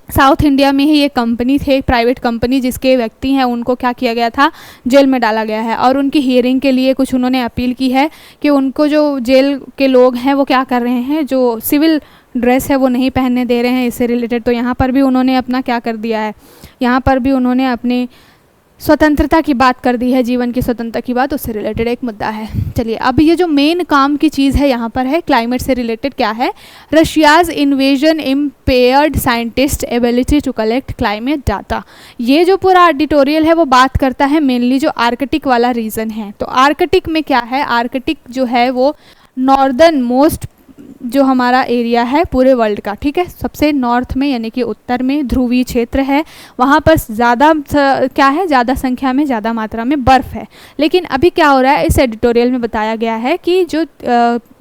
साउथ इंडिया में ही ये कंपनी थे, प्राइवेट कंपनी, जिसके व्यक्ति हैं उनको क्या किया गया था, जेल में डाला गया है। और उनकी हियरिंग के लिए कुछ उन्होंने अपील की है कि उनको जो जेल के लोग हैं वो क्या कर रहे हैं, जो सिविल ड्रेस है वो नहीं पहनने दे रहे हैं इससे रिलेटेड। तो यहाँ पर भी उन्होंने अपना क्या कर दिया है, यहाँ पर भी उन्होंने अपनी स्वतंत्रता की बात कर दी है, जीवन की स्वतंत्रता की बात, उससे रिलेटेड एक मुद्दा है। चलिए अब ये जो मेन काम की चीज़ है यहाँ पर है क्लाइमेट से रिलेटेड क्या है, Russia's invasion impaired scientist ability to collect climate data. ये जो पूरा एडिटोरियल है वो बात करता है मेनली जो आर्कटिक वाला रीजन है। तो आर्कटिक में क्या है, आर्कटिक जो है वो नॉर्दर्न मोस्ट जो हमारा एरिया है पूरे वर्ल्ड का, ठीक है, सबसे नॉर्थ में यानी कि उत्तर में ध्रुवीय क्षेत्र है। वहाँ पर ज़्यादा क्या है, ज़्यादा संख्या में ज़्यादा मात्रा में बर्फ़ है। लेकिन अभी क्या हो रहा है, इस एडिटोरियल में बताया गया है कि जो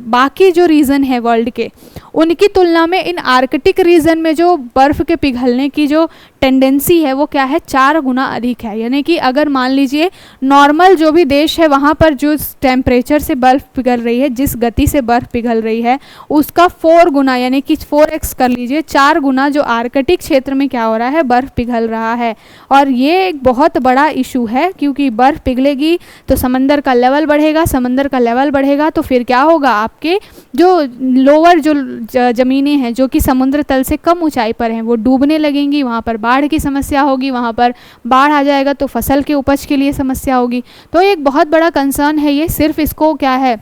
बाकी जो रीजन है वर्ल्ड के उनकी तुलना में इन आर्कटिक रीजन में जो बर्फ़ के पिघलने की जो टेंडेंसी है वो क्या है, 4 गुना अधिक है। यानी कि अगर मान लीजिए नॉर्मल जो भी देश है वहाँ पर जो टेम्परेचर से बर्फ़ पिघल रही है, जिस गति से बर्फ़ पिघल रही है उसका 4 गुना यानी कि 4x कर लीजिए, 4 गुना जो आर्कटिक क्षेत्र में क्या हो रहा है, बर्फ़ पिघल रहा है। और ये एक बहुत बड़ा इशू है क्योंकि बर्फ़ पिघलेगी तो समंदर का लेवल बढ़ेगा, समंदर का लेवल बढ़ेगा तो फिर क्या होगा, आपके जो लोअर जो ज़मीनें हैं जो कि समुद्र तल से कम ऊंचाई पर हैं वो डूबने लगेंगी, वहाँ पर बाढ़ की समस्या होगी, वहाँ पर बाढ़ आ जाएगा तो फसल के उपज के लिए समस्या होगी। तो एक बहुत बड़ा कंसर्न है ये। सिर्फ इसको क्या है,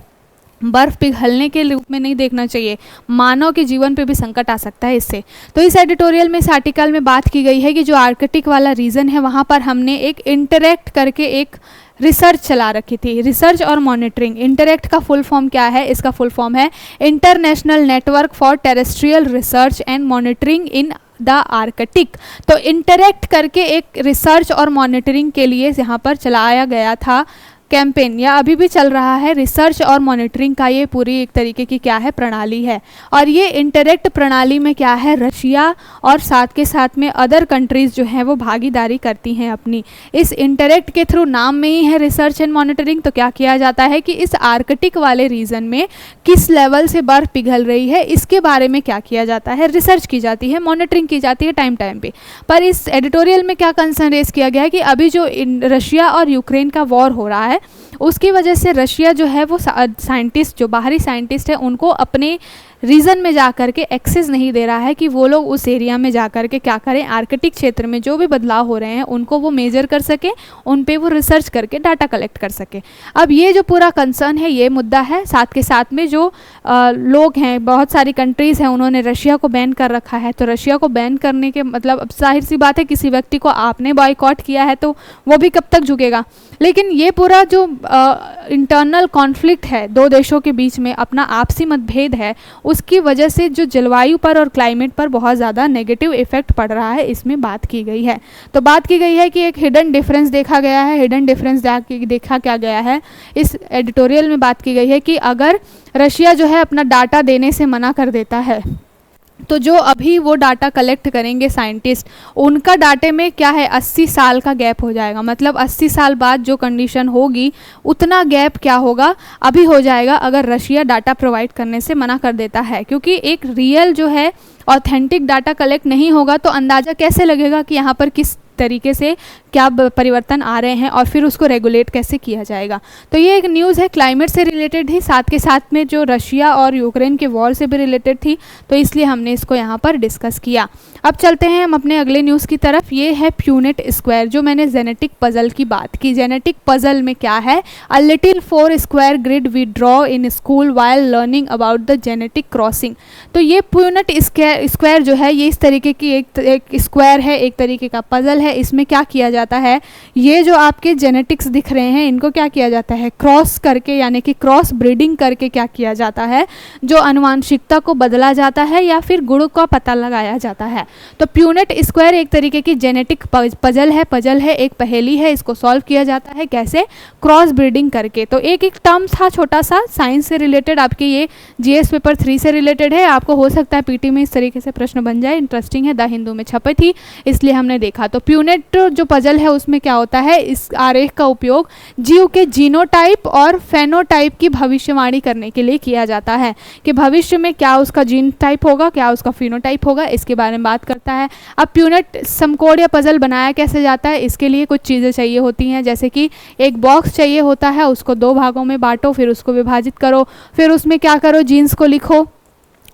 बर्फ़ पिघलने के रूप में नहीं देखना चाहिए, मानव के जीवन पे भी संकट आ सकता है इससे। तो इस एडिटोरियल में, इस आर्टिकल में बात की गई है कि जो आर्कटिक वाला रीजन है वहाँ पर हमने एक इंटरैक्ट करके एक रिसर्च चला रखी थी। रिसर्च और मॉनिटरिंग, इंटरैक्ट का फुल फॉर्म क्या है? इसका फुल फॉर्म है international network for terrestrial research and monitoring in the Arctic. तो इंटरैक्ट करके एक रिसर्च और मॉनिटरिंग के लिए यहाँ पर चलाया गया था कैंपेन, या अभी भी चल रहा है। रिसर्च और मॉनिटरिंग का ये पूरी एक तरीके की क्या है, प्रणाली है। और ये इंटरैक्ट प्रणाली में क्या है, रशिया और साथ के साथ में अदर कंट्रीज़ जो हैं वो भागीदारी करती हैं अपनी। इस इंटरैक्ट के थ्रू, नाम में ही है रिसर्च एंड मॉनिटरिंग, तो क्या किया जाता है कि इस आर्कटिक वाले रीजन में किस लेवल से बर्फ़ पिघल रही है इसके बारे में क्या किया जाता है, रिसर्च की जाती है, मॉनिटरिंग की जाती है टाइम टाइम पे। पर इस एडिटोरियल में क्या कंसर्न रेज किया गया है कि अभी जो रशिया और यूक्रेन का वॉर हो रहा है उसकी वजह से रशिया जो है वो साइंटिस्ट, जो बाहरी साइंटिस्ट है, उनको अपने रीजन में जा कर के एक्सेस नहीं दे रहा है कि वो लोग उस एरिया में जा कर के क्या करें, आर्कटिक क्षेत्र में जो भी बदलाव हो रहे हैं उनको वो मेजर कर सके, उन पे वो रिसर्च करके डाटा कलेक्ट कर सके। अब ये जो पूरा कंसर्न है, ये मुद्दा है। साथ के साथ में जो लोग हैं, बहुत सारी कंट्रीज़ हैं, उन्होंने रशिया को बैन कर रखा है। तो रशिया को बैन करने के मतलब, अब जाहिर सी बात है, किसी व्यक्ति को आपने बॉयकॉट किया है तो वो भी कब तक झुकेगा। लेकिन ये पूरा जो इंटरनल कॉन्फ्लिक्ट है दो देशों के बीच में, अपना आपसी मतभेद है, उसकी वजह से जो जलवायु पर और क्लाइमेट पर बहुत ज़्यादा नेगेटिव इफेक्ट पड़ रहा है, इसमें बात की गई है। तो बात की गई है कि एक हिडन डिफरेंस देखा गया है। हिडन डिफरेंस देखा क्या गया है, इस एडिटोरियल में बात की गई है कि अगर रशिया जो है अपना डाटा देने से मना कर देता है, तो जो अभी वो डाटा कलेक्ट करेंगे साइंटिस्ट, उनका डाटे में क्या है, 80 साल का गैप हो जाएगा। मतलब 80 साल बाद जो कंडीशन होगी उतना गैप क्या होगा, अभी हो जाएगा अगर रशिया डाटा प्रोवाइड करने से मना कर देता है। क्योंकि एक रियल जो है ऑथेंटिक डाटा कलेक्ट नहीं होगा तो अंदाज़ा कैसे लगेगा कि यहाँ पर किस तरीके से क्या परिवर्तन आ रहे हैं और फिर उसको रेगुलेट कैसे किया जाएगा। तो ये एक न्यूज़ है, क्लाइमेट से रिलेटेड ही, साथ के साथ में जो रशिया और यूक्रेन के वॉर से भी रिलेटेड थी, तो इसलिए हमने इसको यहाँ पर डिस्कस किया। अब चलते हैं हम अपने अगले न्यूज़ की तरफ। ये है प्यूनेट स्क्वायर, जो मैंने जेनेटिक पजल की बात की। जेनेटिक पजल में क्या है, a little 4 square grid we draw in school while learning about the genetic crossing. तो ये प्यूनेट स्क्वायर जो है, ये इस तरीके की एक स्क्वायर है, एक तरीके का पजल है। इसमें क्या किया जाता है, ये जो आपके जेनेटिक्स दिख रहे हैं, इनको क्या किया जाता है, क्रॉस करके, यानी कि क्रॉस ब्रीडिंग करके क्या किया जाता है, जो आनुवांशिकता को बदला जाता है या फिर गुण का पता लगाया जाता है। तो प्यूनेट स्क्वायर एक तरीके की जेनेटिक पजल है, एक पहेली है। इसको सॉल्व किया जाता है कैसे, क्रॉस ब्रीडिंग करके। तो एक टर्म था छोटा सा, साइंस से रिलेटेड, आपके ये जीएस पेपर 3 से रिलेटेड है। आपको हो सकता है पीटी में इस तरीके से प्रश्न बन जाए, इंटरेस्टिंग है, द हिंदू में छपी थी इसलिए हमने देखा। तो प्यूनेट जो पजल है उसमें क्या होता है, इस आरेख का उपयोग जीव के जीनोटाइप और फेनोटाइप की भविष्यवाणी करने के लिए किया जाता है कि भविष्य में क्या उसका जीन टाइप होगा, क्या उसका फिनोटाइप होगा, इसके बारे में बात करता है। अब प्यूनेट समकोण या पजल बनाया कैसे जाता है, इसके लिए कुछ चीज़ें चाहिए होती हैं, जैसे कि एक बॉक्स चाहिए होता है, उसको 2 भागों में बांटो, फिर उसको विभाजित करो, फिर उसमें क्या करो, जीन्स को लिखो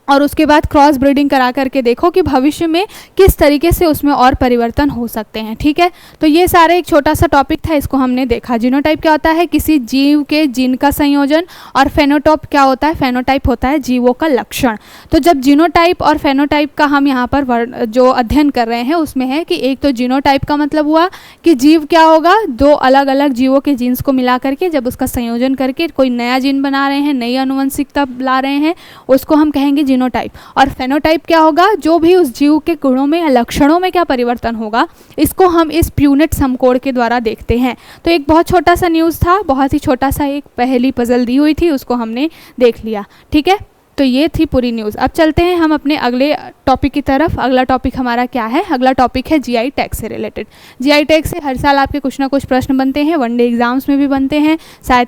और उसके बाद क्रॉस ब्रीडिंग करा करके देखो कि भविष्य में किस तरीके से उसमें और परिवर्तन हो सकते हैं। ठीक है, तो ये सारा एक छोटा सा टॉपिक था, इसको हमने देखा। जीनोटाइप क्या होता है, किसी जीव के जीन का संयोजन, और फेनोटाइप क्या होता है, फेनोटाइप होता है जीवों का लक्षण। तो जब जीनोटाइप और फेनोटाइप का हम यहाँ पर जो अध्ययन कर रहे हैं उसमें है कि एक तो जीनोटाइप का मतलब हुआ कि जीव क्या होगा, 2 अलग अलग जीवों के जीन्स को मिला करके जब उसका संयोजन करके कोई नया जीन बना रहे हैं, नई आनुवंशिकता ला रहे हैं, उसको हम कहेंगे जीनोटाइप। और फेनोटाइप क्या होगा, जो भी उस जीव के गुणों में या लक्षणों में क्या परिवर्तन होगा, इसको हम इस प्यूनेट समकोण के द्वारा देखते हैं। तो एक बहुत छोटा सा न्यूज़ था, बहुत ही छोटा सा एक पहेली पजल दी हुई थी, उसको हमने देख लिया। ठीक है, तो ये थी पूरी न्यूज़। अब चलते हैं हम अपने अगले टॉपिक की तरफ। अगला टॉपिक हमारा क्या है, अगला टॉपिक है जीआई टैग से रिलेटेड। जीआई टैग से हर साल आपके कुछ ना कुछ प्रश्न बनते हैं, वनडे एग्जाम्स में भी बनते हैं, साथ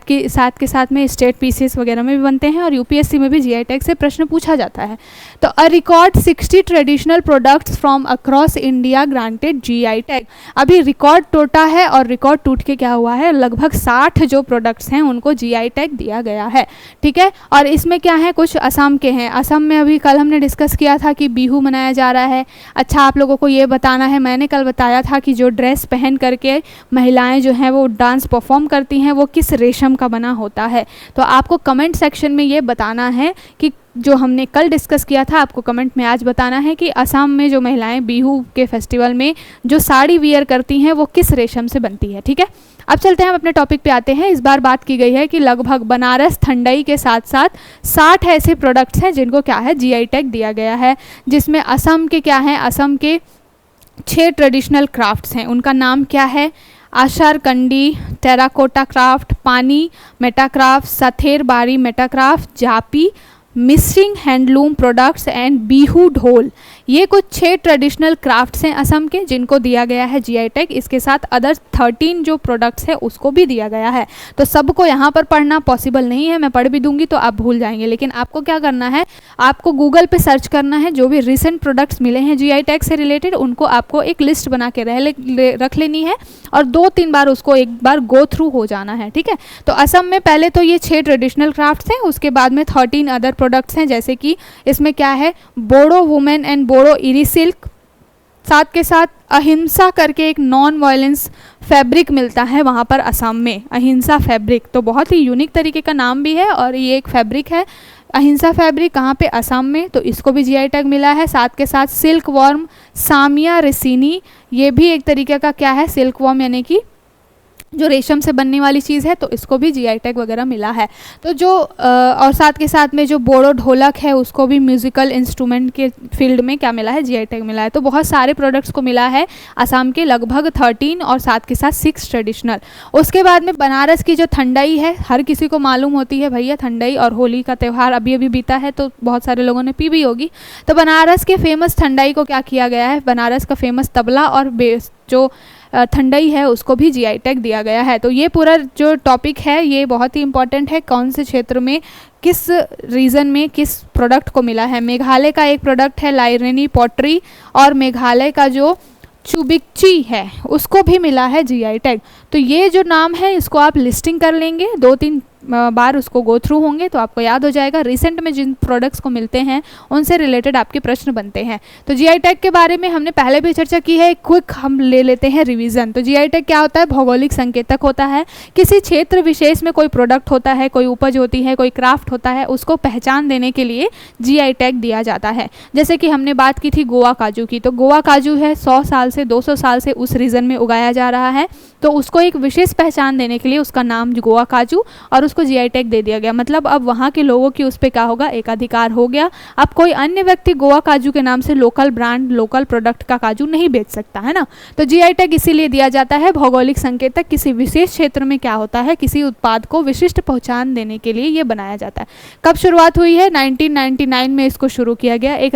के साथ में स्टेट पीसीएस वगैरह में भी बनते हैं, और यूपीएससी में भी जीआई टैग से प्रश्न पूछा जाता है। तो a record 60 traditional products from across India granted GI tag. अभी रिकॉर्ड टूटा है और रिकॉर्ड टूट के क्या हुआ है, लगभग 60 जो प्रोडक्ट्स हैं उनको जीआई टैग दिया गया है। ठीक है, और इसमें क्या है, कुछ असम के हैं। असम में अभी कल हमने डिस्कस किया था कि बिहू मनाया जा रहा है। अच्छा, आप लोगों को ये बताना है, मैंने कल बताया था कि जो ड्रेस पहन करके महिलाएं जो हैं वो डांस परफॉर्म करती हैं वो किस रेशम का बना होता है। तो आपको कमेंट सेक्शन में ये बताना है कि जो हमने कल डिस्कस किया था, आपको कमेंट में आज बताना है कि असम में जो महिलाएं बिहू के फेस्टिवल में जो साड़ी वियर करती हैं वो किस रेशम से बनती है। ठीक है, अब चलते हैं, हम अपने टॉपिक पे आते हैं। इस बार बात की गई है कि लगभग बनारस ठंडई के साथ साथ 60 ऐसे प्रोडक्ट्स हैं जिनको क्या है जीआई टैग दिया गया है, जिसमें असम के क्या हैं, असम के 6 ट्रेडिशनल क्राफ्ट्स हैं। उनका नाम क्या है? आशारकंडी, टेराकोटा क्राफ्ट, पानी मेटाक्राफ्ट, सथेर बारी metacraft, japi, Mising handloom products and Bihu dhol. ये कुछ 6 ट्रेडिशनल क्राफ्ट्स हैं असम के जिनको दिया गया है जीआई टैग। इसके साथ अदर 13 जो प्रोडक्ट्स हैं उसको भी दिया गया है। तो सबको यहाँ पर पढ़ना पॉसिबल नहीं है, मैं पढ़ भी दूंगी तो आप भूल जाएंगे, लेकिन आपको क्या करना है, आपको गूगल पे सर्च करना है, जो भी रिसेंट प्रोडक्ट्स मिले हैं जीआई टैग से रिलेटेड उनको आपको एक लिस्ट बना के रख लेनी है और 2-3 बार उसको एक बार गो थ्रू हो जाना है। ठीक है, तो असम में पहले तो ये 6 ट्रेडिशनल क्राफ्ट्स हैं, उसके बाद में 13 अदर प्रोडक्ट्स हैं, जैसे कि इसमें क्या है, Bodo women and Bodo eri silk, साथ के साथ अहिंसा करके एक नॉन वायलेंस फैब्रिक मिलता है वहाँ पर असम में, अहिंसा फैब्रिक। तो बहुत ही यूनिक तरीके का नाम भी है और ये एक फैब्रिक है अहिंसा फैब्रिक, कहाँ पे, असम में। तो इसको भी जीआई टैग मिला है। साथ के साथ सिल्क वॉर्म सामिया रेसिनी, ये भी एक तरीके का क्या है, सिल्क वॉर्म यानी कि जो रेशम से बनने वाली चीज़ है, तो इसको भी जीआई टैग वगैरह मिला है। तो जो और साथ के साथ में जो बोडो ढोलक है उसको भी म्यूज़िकल इंस्ट्रूमेंट के फील्ड में क्या मिला है, जीआई टैग मिला है। तो बहुत सारे प्रोडक्ट्स को मिला है असम के, लगभग 13 और साथ के साथ 6 ट्रेडिशनल। उसके बाद में बनारस की जो ठंडई है, हर किसी को मालूम होती है भैया, ठंडई और होली का त्यौहार अभी अभी बीता है तो बहुत सारे लोगों ने पी भी होगी। तो बनारस के फेमस ठंडई को क्या किया गया है, बनारस का फेमस तबला और जो ठंडई है उसको भी जीआई टैग दिया गया है। तो ये पूरा जो टॉपिक है ये बहुत ही इंपॉर्टेंट है, कौन से क्षेत्र में किस रीजन में किस प्रोडक्ट को मिला है। मेघालय का एक प्रोडक्ट है लाइरेनी पॉटरी, और मेघालय का जो चुबिकची है उसको भी मिला है जीआई टैग। तो ये जो नाम है इसको आप लिस्टिंग कर लेंगे, 2-3 बार उसको गो थ्रू होंगे तो आपको याद हो जाएगा। रिसेंट में जिन प्रोडक्ट्स को मिलते हैं उनसे रिलेटेड आपके प्रश्न बनते हैं। तो जीआई टैग के बारे में हमने पहले भी चर्चा की है, क्विक हम ले लेते हैं रिवीजन। तो जीआई टैग क्या होता है, भौगोलिक संकेतक होता है। किसी क्षेत्र विशेष में कोई प्रोडक्ट होता है, कोई उपज होती है, कोई क्राफ्ट होता है, उसको पहचान देने के लिए जीआई टैग दिया जाता है। जैसे कि हमने बात की थी गोवा काजू की, तो गोवा काजू है 100 साल से 200 साल से उस रीजन में उगाया जा रहा है, तो उसको एक विशेष पहचान देने के लिए उसका नाम गोवा काजू और उसको जीआई टैग दे दिया गया। मतलब अब वहाँ के लोगों की उस पर क्या होगा, एक अधिकार हो गया। अब कोई अन्य व्यक्ति गोवा काजू के नाम से लोकल ब्रांड, लोकल प्रोडक्ट का काजू नहीं बेच सकता है ना। तो जीआई टैग इसीलिए दिया जाता है, भौगोलिक संकेतक किसी विशेष क्षेत्र में क्या होता है, किसी उत्पाद को विशिष्ट पहचान देने के लिए ये बनाया जाता है। कब शुरुआत हुई है, 1999 में इसको शुरू किया गया। एक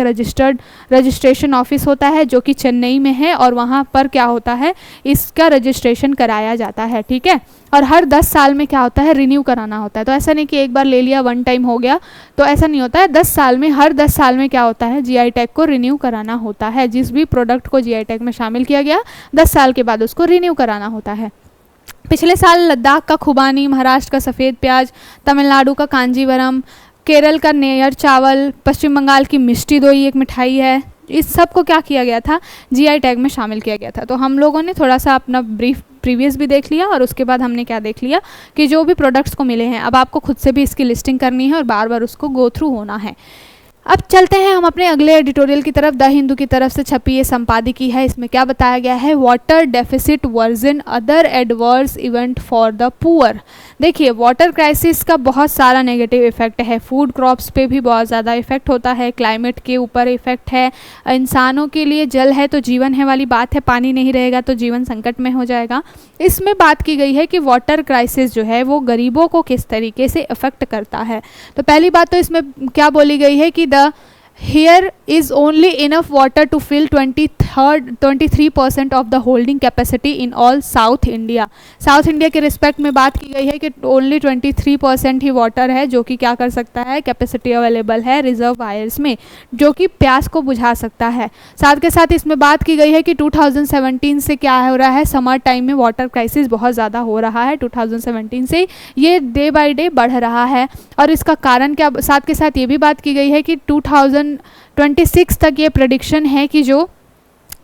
रजिस्ट्रेशन ऑफिस होता है जो कि चेन्नई में है और वहाँ पर क्या होता है, इसका रजिस्ट्रेशन कराया जाता है। ठीक है, और हर 10 साल में क्या होता है, रिन्यू कराना होता है। तो ऐसा नहीं कि एक बार ले लिया, वन टाइम हो गया, तो ऐसा नहीं होता है। 10 साल में, हर 10 साल में क्या होता है, जीआई टैग को रिन्यू कराना होता है। जिस भी प्रोडक्ट को जीआई टैग में शामिल किया गया 10 साल के बाद उसको रिन्यू कराना होता है। पिछले साल लद्दाख का खुबानी, महाराष्ट्र का सफ़ेद प्याज, तमिलनाडु का कांजीवरम, केरल का नेयर चावल, पश्चिम बंगाल की मिष्टी दोई एक मिठाई है, इस सब को क्या किया गया था, जीआई टैग में शामिल किया गया था। तो हम लोगों ने थोड़ा सा अपना ब्रीफ प्रीवियस भी देख लिया और उसके बाद हमने क्या देख लिया कि जो भी प्रोडक्ट्स को मिले हैं अब आपको खुद से भी इसकी लिस्टिंग करनी है और बार बार उसको गो थ्रू होना है। अब चलते हैं हम अपने अगले एडिटोरियल की तरफ। द हिंदू की तरफ से छपी ये संपादकीय है, इसमें क्या बताया गया है, water deficit version other adverse event for the poor. देखिए, वाटर क्राइसिस का बहुत सारा नेगेटिव इफेक्ट है, फूड क्रॉप्स पे भी बहुत ज़्यादा इफेक्ट होता है, क्लाइमेट के ऊपर इफेक्ट है, इंसानों के लिए जल है तो जीवन है वाली बात है, पानी नहीं रहेगा तो जीवन संकट में हो जाएगा। इसमें बात की गई है कि वाटर क्राइसिस जो है वो गरीबों को किस तरीके से इफेक्ट करता है। तो पहली बात तो इसमें क्या बोली गई है कि the Here is only enough water to fill 23% of the holding capacity in all South India. South India के रिस्पेक्ट में बात की गई है कि ओनली 23% ही वाटर है जो कि क्या कर सकता है, कैपेसिटी अवेलेबल है रिजर्वायर्स में, जो कि प्यास को बुझा सकता है। साथ के साथ इसमें बात की गई है कि 2017 से क्या हो रहा है, समर टाइम में वाटर क्राइसिस बहुत ज़्यादा हो रहा है। 2017 से ये डे बाय डे बढ़ रहा है और इसका कारण क्या, साथ के साथ ये भी बात की गई है कि 2026 तक ये प्रेडिक्शन है कि जो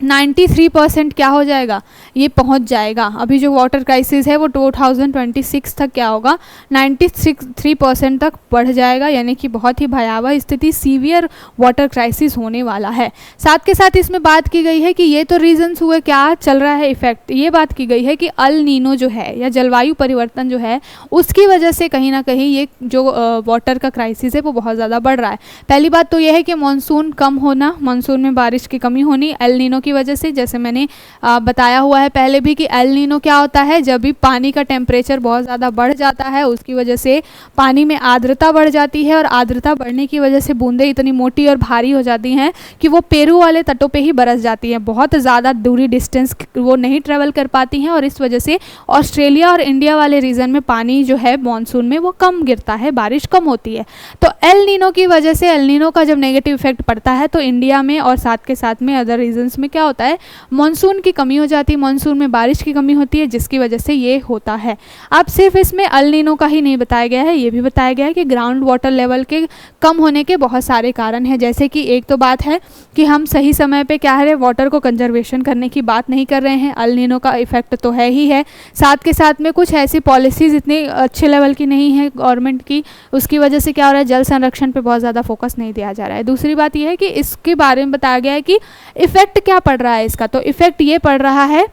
93% क्या हो जाएगा, ये पहुंच जाएगा। अभी जो वाटर क्राइसिस है वो 2026 तक क्या होगा, 93% तक बढ़ जाएगा, यानी कि बहुत ही भयावह स्थिति, सीवियर वाटर क्राइसिस होने वाला है। साथ के साथ इसमें बात की गई है कि ये तो रीजंस हुए, क्या चल रहा है इफेक्ट, ये बात की गई है कि अल नीनो जो है या जलवायु परिवर्तन जो है उसकी वजह से कहीं ना कहीं ये जो वाटर का क्राइसिस है वो बहुत ज़्यादा बढ़ रहा है। पहली बात तो ये है कि मानसून कम होना, मानसून में बारिश की कमी होनी एल नीनो की वजह से, जैसे मैंने बताया हुआ है पहले भी कि एल नीनो क्या होता है, जब भी पानी का टेम्परेचर बहुत ज़्यादा बढ़ जाता है उसकी वजह से पानी में आर्द्रता बढ़ जाती है और आर्द्रता बढ़ने की वजह से बूंदें इतनी मोटी और भारी हो जाती हैं कि वो पेरू वाले तटों पे ही बरस जाती हैं, बहुत ज़्यादा दूरी डिस्टेंस वो नहीं ट्रेवल कर पाती हैं और इस वजह से ऑस्ट्रेलिया और इंडिया वाले रीजन में पानी जो है मानसून में वो कम गिरता है, बारिश कम होती है। तो एल नीनो की वजह से, एल नीनो का जब नेगेटिव इफेक्ट पड़ता है तो इंडिया में और साथ के साथ में अदर रीजन्स में क्या होता है, मानसून की कमी हो जाती है, मानसून में बारिश की कमी होती है, जिसकी वजह से ये होता है। अब सिर्फ इसमें एल नीनो का ही नहीं बताया गया है, ये भी बताया गया है कि ग्राउंड वाटर लेवल के कम होने के बहुत सारे कारण हैं। जैसे कि एक तो बात है कि हम सही समय पे क्या है वाटर को कंजर्वेशन करने की बात नहीं कर रहे हैं, एल नीनो का इफेक्ट तो है ही है। साथ के साथ में कुछ ऐसी पॉलिसीज़ इतनी अच्छे लेवल की नहीं है गवर्नमेंट की, उसकी वजह से क्या हो रहा है, जल संरक्षण पे बहुत ज़्यादा फोकस नहीं दिया जा रहा है। दूसरी बात यह है कि इसके बारे में बताया गया है कि इफेक्ट क्या पड़ रहा है इसका, तो इफेक्ट ये पड़ रहा है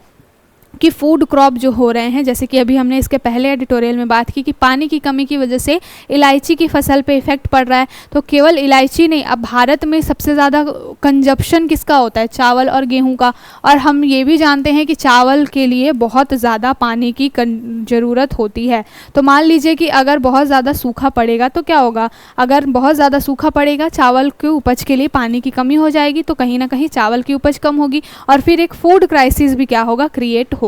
कि फूड क्रॉप जो हो रहे हैं, जैसे कि अभी हमने इसके पहले एडिटोरियल में बात की कि पानी की कमी की वजह से इलायची की फसल पे इफेक्ट पड़ रहा है। तो केवल इलायची नहीं, अब भारत में सबसे ज़्यादा कंजप्शन किसका होता है, चावल और गेहूं का, और हम ये भी जानते हैं कि चावल के लिए बहुत ज़्यादा पानी की ज़रूरत होती है। तो मान लीजिए कि अगर बहुत ज़्यादा सूखा पड़ेगा तो क्या होगा, अगर बहुत ज़्यादा सूखा पड़ेगा चावल की उपज के लिए पानी की कमी हो जाएगी, तो कहीं ना कहीं चावल की उपज कम होगी और फिर एक फूड क्राइसिस भी क्या होगा, क्रिएट होगा।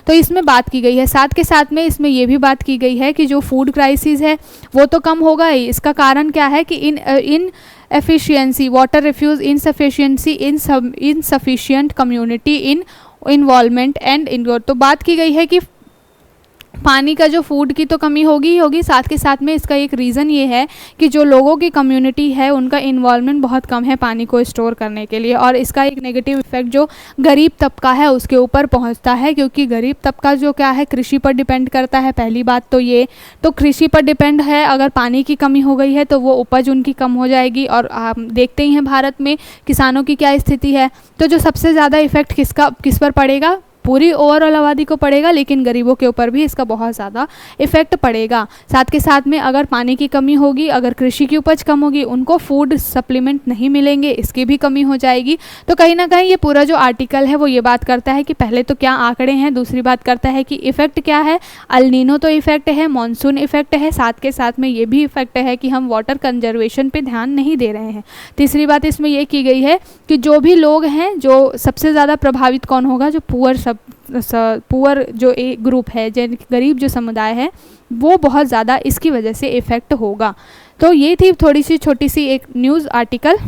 तो इसमें बात की गई है। साथ के साथ में इसमें यह भी बात की गई है कि जो फूड क्राइसिस है वो तो कम होगा ही, इसका कारण क्या है कि inefficiency, water refuse insufficiency, insufficient community involvement and indoor. तो बात की गई है कि पानी का जो फूड की तो कमी होगी ही होगी, साथ के साथ में इसका एक रीज़न ये है कि जो लोगों की कम्युनिटी है उनका इन्वॉल्वमेंट बहुत कम है पानी को स्टोर करने के लिए, और इसका एक नेगेटिव इफेक्ट जो गरीब तबका है उसके ऊपर पहुंचता है, क्योंकि गरीब तबका जो क्या है कृषि पर डिपेंड करता है। पहली बात तो ये, तो कृषि पर डिपेंड है, अगर पानी की कमी हो गई है तो वो उपज उनकी कम हो जाएगी, और आप देखते ही हैं भारत में किसानों की क्या स्थिति है। तो जो सबसे ज़्यादा इफेक्ट किस पर पड़ेगा, पूरी ओवरऑल आबादी को पड़ेगा, लेकिन गरीबों के ऊपर भी इसका बहुत ज़्यादा इफेक्ट पड़ेगा। साथ के साथ में अगर पानी की कमी होगी, अगर कृषि की उपज कम होगी, उनको फूड सप्लीमेंट नहीं मिलेंगे, इसकी भी कमी हो जाएगी। तो कहीं ना कहीं ये पूरा जो आर्टिकल है वो ये बात करता है कि पहले तो क्या आंकड़े हैं, दूसरी बात करता है कि इफ़ेक्ट क्या है, अल नीनो तो इफ़ेक्ट है, मानसून इफ़ेक्ट है, साथ के साथ में ये भी इफ़ेक्ट है कि हम वाटर कंजर्वेशन पे ध्यान नहीं दे रहे हैं। तीसरी बात इसमें ये की गई है कि जो भी लोग हैं, जो सबसे ज़्यादा प्रभावित कौन होगा, जो पुअर जो एक ग्रुप है, जिन गरीब जो समुदाय है, वो बहुत ज़्यादा इसकी वजह से इफ़ेक्ट होगा। तो ये थी थोड़ी सी छोटी सी एक न्यूज़ आर्टिकल।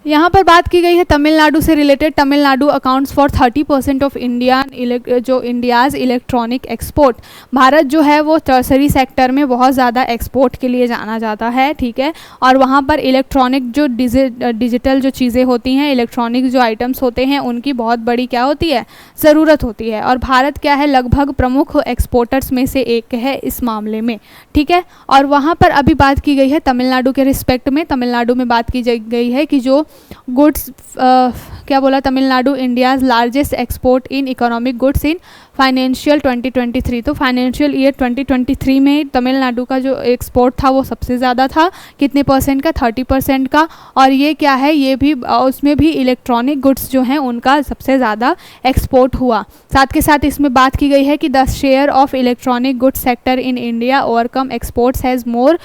यहाँ पर बात की गई है तमिलनाडु से related. Tamil Nadu accounts for 30% of India's electronic export. Bharat जो है वो टर्सरी सेक्टर में बहुत ज़्यादा एक्सपोर्ट के लिए जाना जाता है, ठीक है, और वहाँ पर इलेक्ट्रॉनिक जो डिजिटल जो चीज़ें होती हैं, इलेक्ट्रॉनिक जो आइटम्स होते हैं, उनकी बहुत बड़ी क्या होती है, ज़रूरत होती है, और भारत क्या है, लगभग प्रमुख एक्सपोर्टर्स में से एक है इस मामले में, ठीक है। और वहाँ पर अभी बात की गई है तमिलनाडु के रिस्पेक्ट में, तमिलनाडु में बात की गई है कि जो गुड्स क्या बोला, Tamil Nadu India's largest export in economic goods in financial 2023। तो फाइनेंशियल ईयर 2023 में तमिलनाडु का जो एक्सपोर्ट था वो सबसे ज़्यादा था, कितने परसेंट का, 30% का, और ये क्या है, ये भी उसमें भी इलेक्ट्रॉनिक गुड्स जो हैं उनका सबसे ज़्यादा एक्सपोर्ट हुआ। साथ के साथ इसमें बात की गई है कि the share of electronic goods sector in India overcome exports has more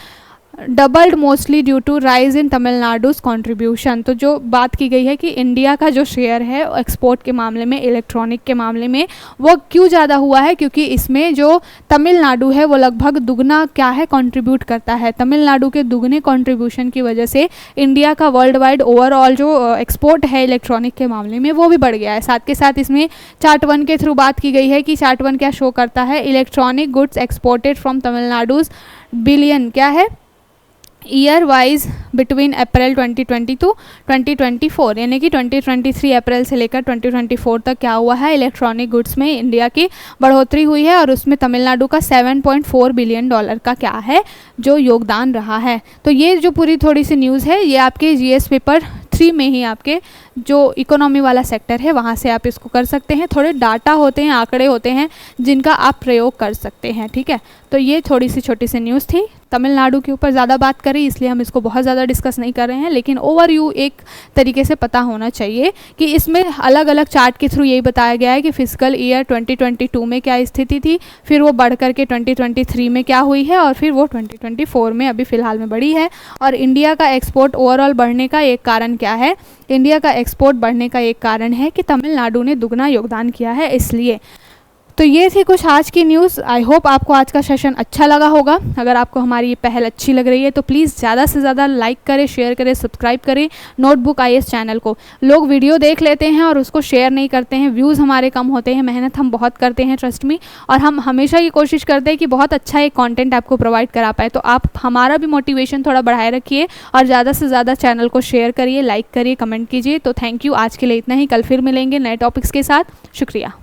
doubled mostly due to rise in Tamil Nadu's contribution. तो जो बात की गई है कि इंडिया का जो शेयर है एक्सपोर्ट के मामले में, इलेक्ट्रॉनिक के मामले में, वो क्यों ज़्यादा हुआ है, क्योंकि इसमें जो तमिलनाडु है वो लगभग दुगना क्या है कंट्रीब्यूट करता है। तमिलनाडु के दुगने कंट्रीब्यूशन की वजह से इंडिया का वर्ल्ड वाइड ओवरऑल जो एक्सपोर्ट है इलेक्ट्रॉनिक के मामले में वो भी बढ़ गया है। साथ के साथ इसमें चार्ट 1 के थ्रू बात की गई है कि चार्ट 1 क्या शो करता है, electronic goods exported from Tamil Nadu's billion क्या है year wise between April 2020 to 2024, यानी कि 2023 अप्रैल से लेकर 2024 तक क्या हुआ है, इलेक्ट्रॉनिक गुड्स में इंडिया की बढ़ोतरी हुई है और उसमें तमिलनाडु का $7.4 बिलियन का क्या है जो योगदान रहा है। तो ये जो पूरी थोड़ी सी न्यूज़ है ये आपके जीएस पेपर 3 में ही आपके जो इकोनॉमी वाला सेक्टर है वहाँ से आप इसको कर सकते हैं। थोड़े डाटा होते हैं, आंकड़े होते हैं जिनका आप प्रयोग कर सकते हैं, ठीक है। तो ये थोड़ी सी छोटी सी न्यूज़ थी, तमिलनाडु के ऊपर ज़्यादा बात करें इसलिए हम इसको बहुत ज़्यादा डिस्कस नहीं कर रहे हैं, लेकिन ओवरव्यू एक तरीके से पता होना चाहिए कि इसमें अलग अलग चार्ट के थ्रू यही बताया गया है कि फिजिकल ईयर 2022 में क्या स्थिति थी, फिर वो बढ़ करके 2023 में क्या हुई है और फिर वो 2024 में अभी फ़िलहाल में बढ़ी है। और इंडिया का एक्सपोर्ट ओवरऑल बढ़ने का एक कारण क्या है, इंडिया का एक्सपोर्ट बढ़ने का एक कारण है कि तमिलनाडु ने दुगना योगदान किया है इसलिए। तो ये थी कुछ आज की न्यूज़। आई होप आपको आज का सेशन अच्छा लगा होगा। अगर आपको हमारी ये पहल अच्छी लग रही है तो प्लीज़ ज़्यादा से ज़्यादा लाइक करें, शेयर करें, सब्सक्राइब करें नोटबुक आईएएस चैनल को। लोग वीडियो देख लेते हैं और उसको शेयर नहीं करते हैं, व्यूज़ हमारे कम होते हैं, मेहनत हम बहुत करते हैं ट्रस्ट मी, और हम हमेशा ये कोशिश करते हैं कि बहुत अच्छा एक कॉन्टेंट आपको प्रोवाइड करा पाए। तो आप हमारा भी मोटिवेशन थोड़ा बढ़ाए रखिए और ज़्यादा से ज़्यादा चैनल को शेयर करिए, लाइक करिए, कमेंट कीजिए। तो थैंक यू, आज के लिए इतना ही। कल फिर मिलेंगे नए टॉपिक्स के साथ। शुक्रिया।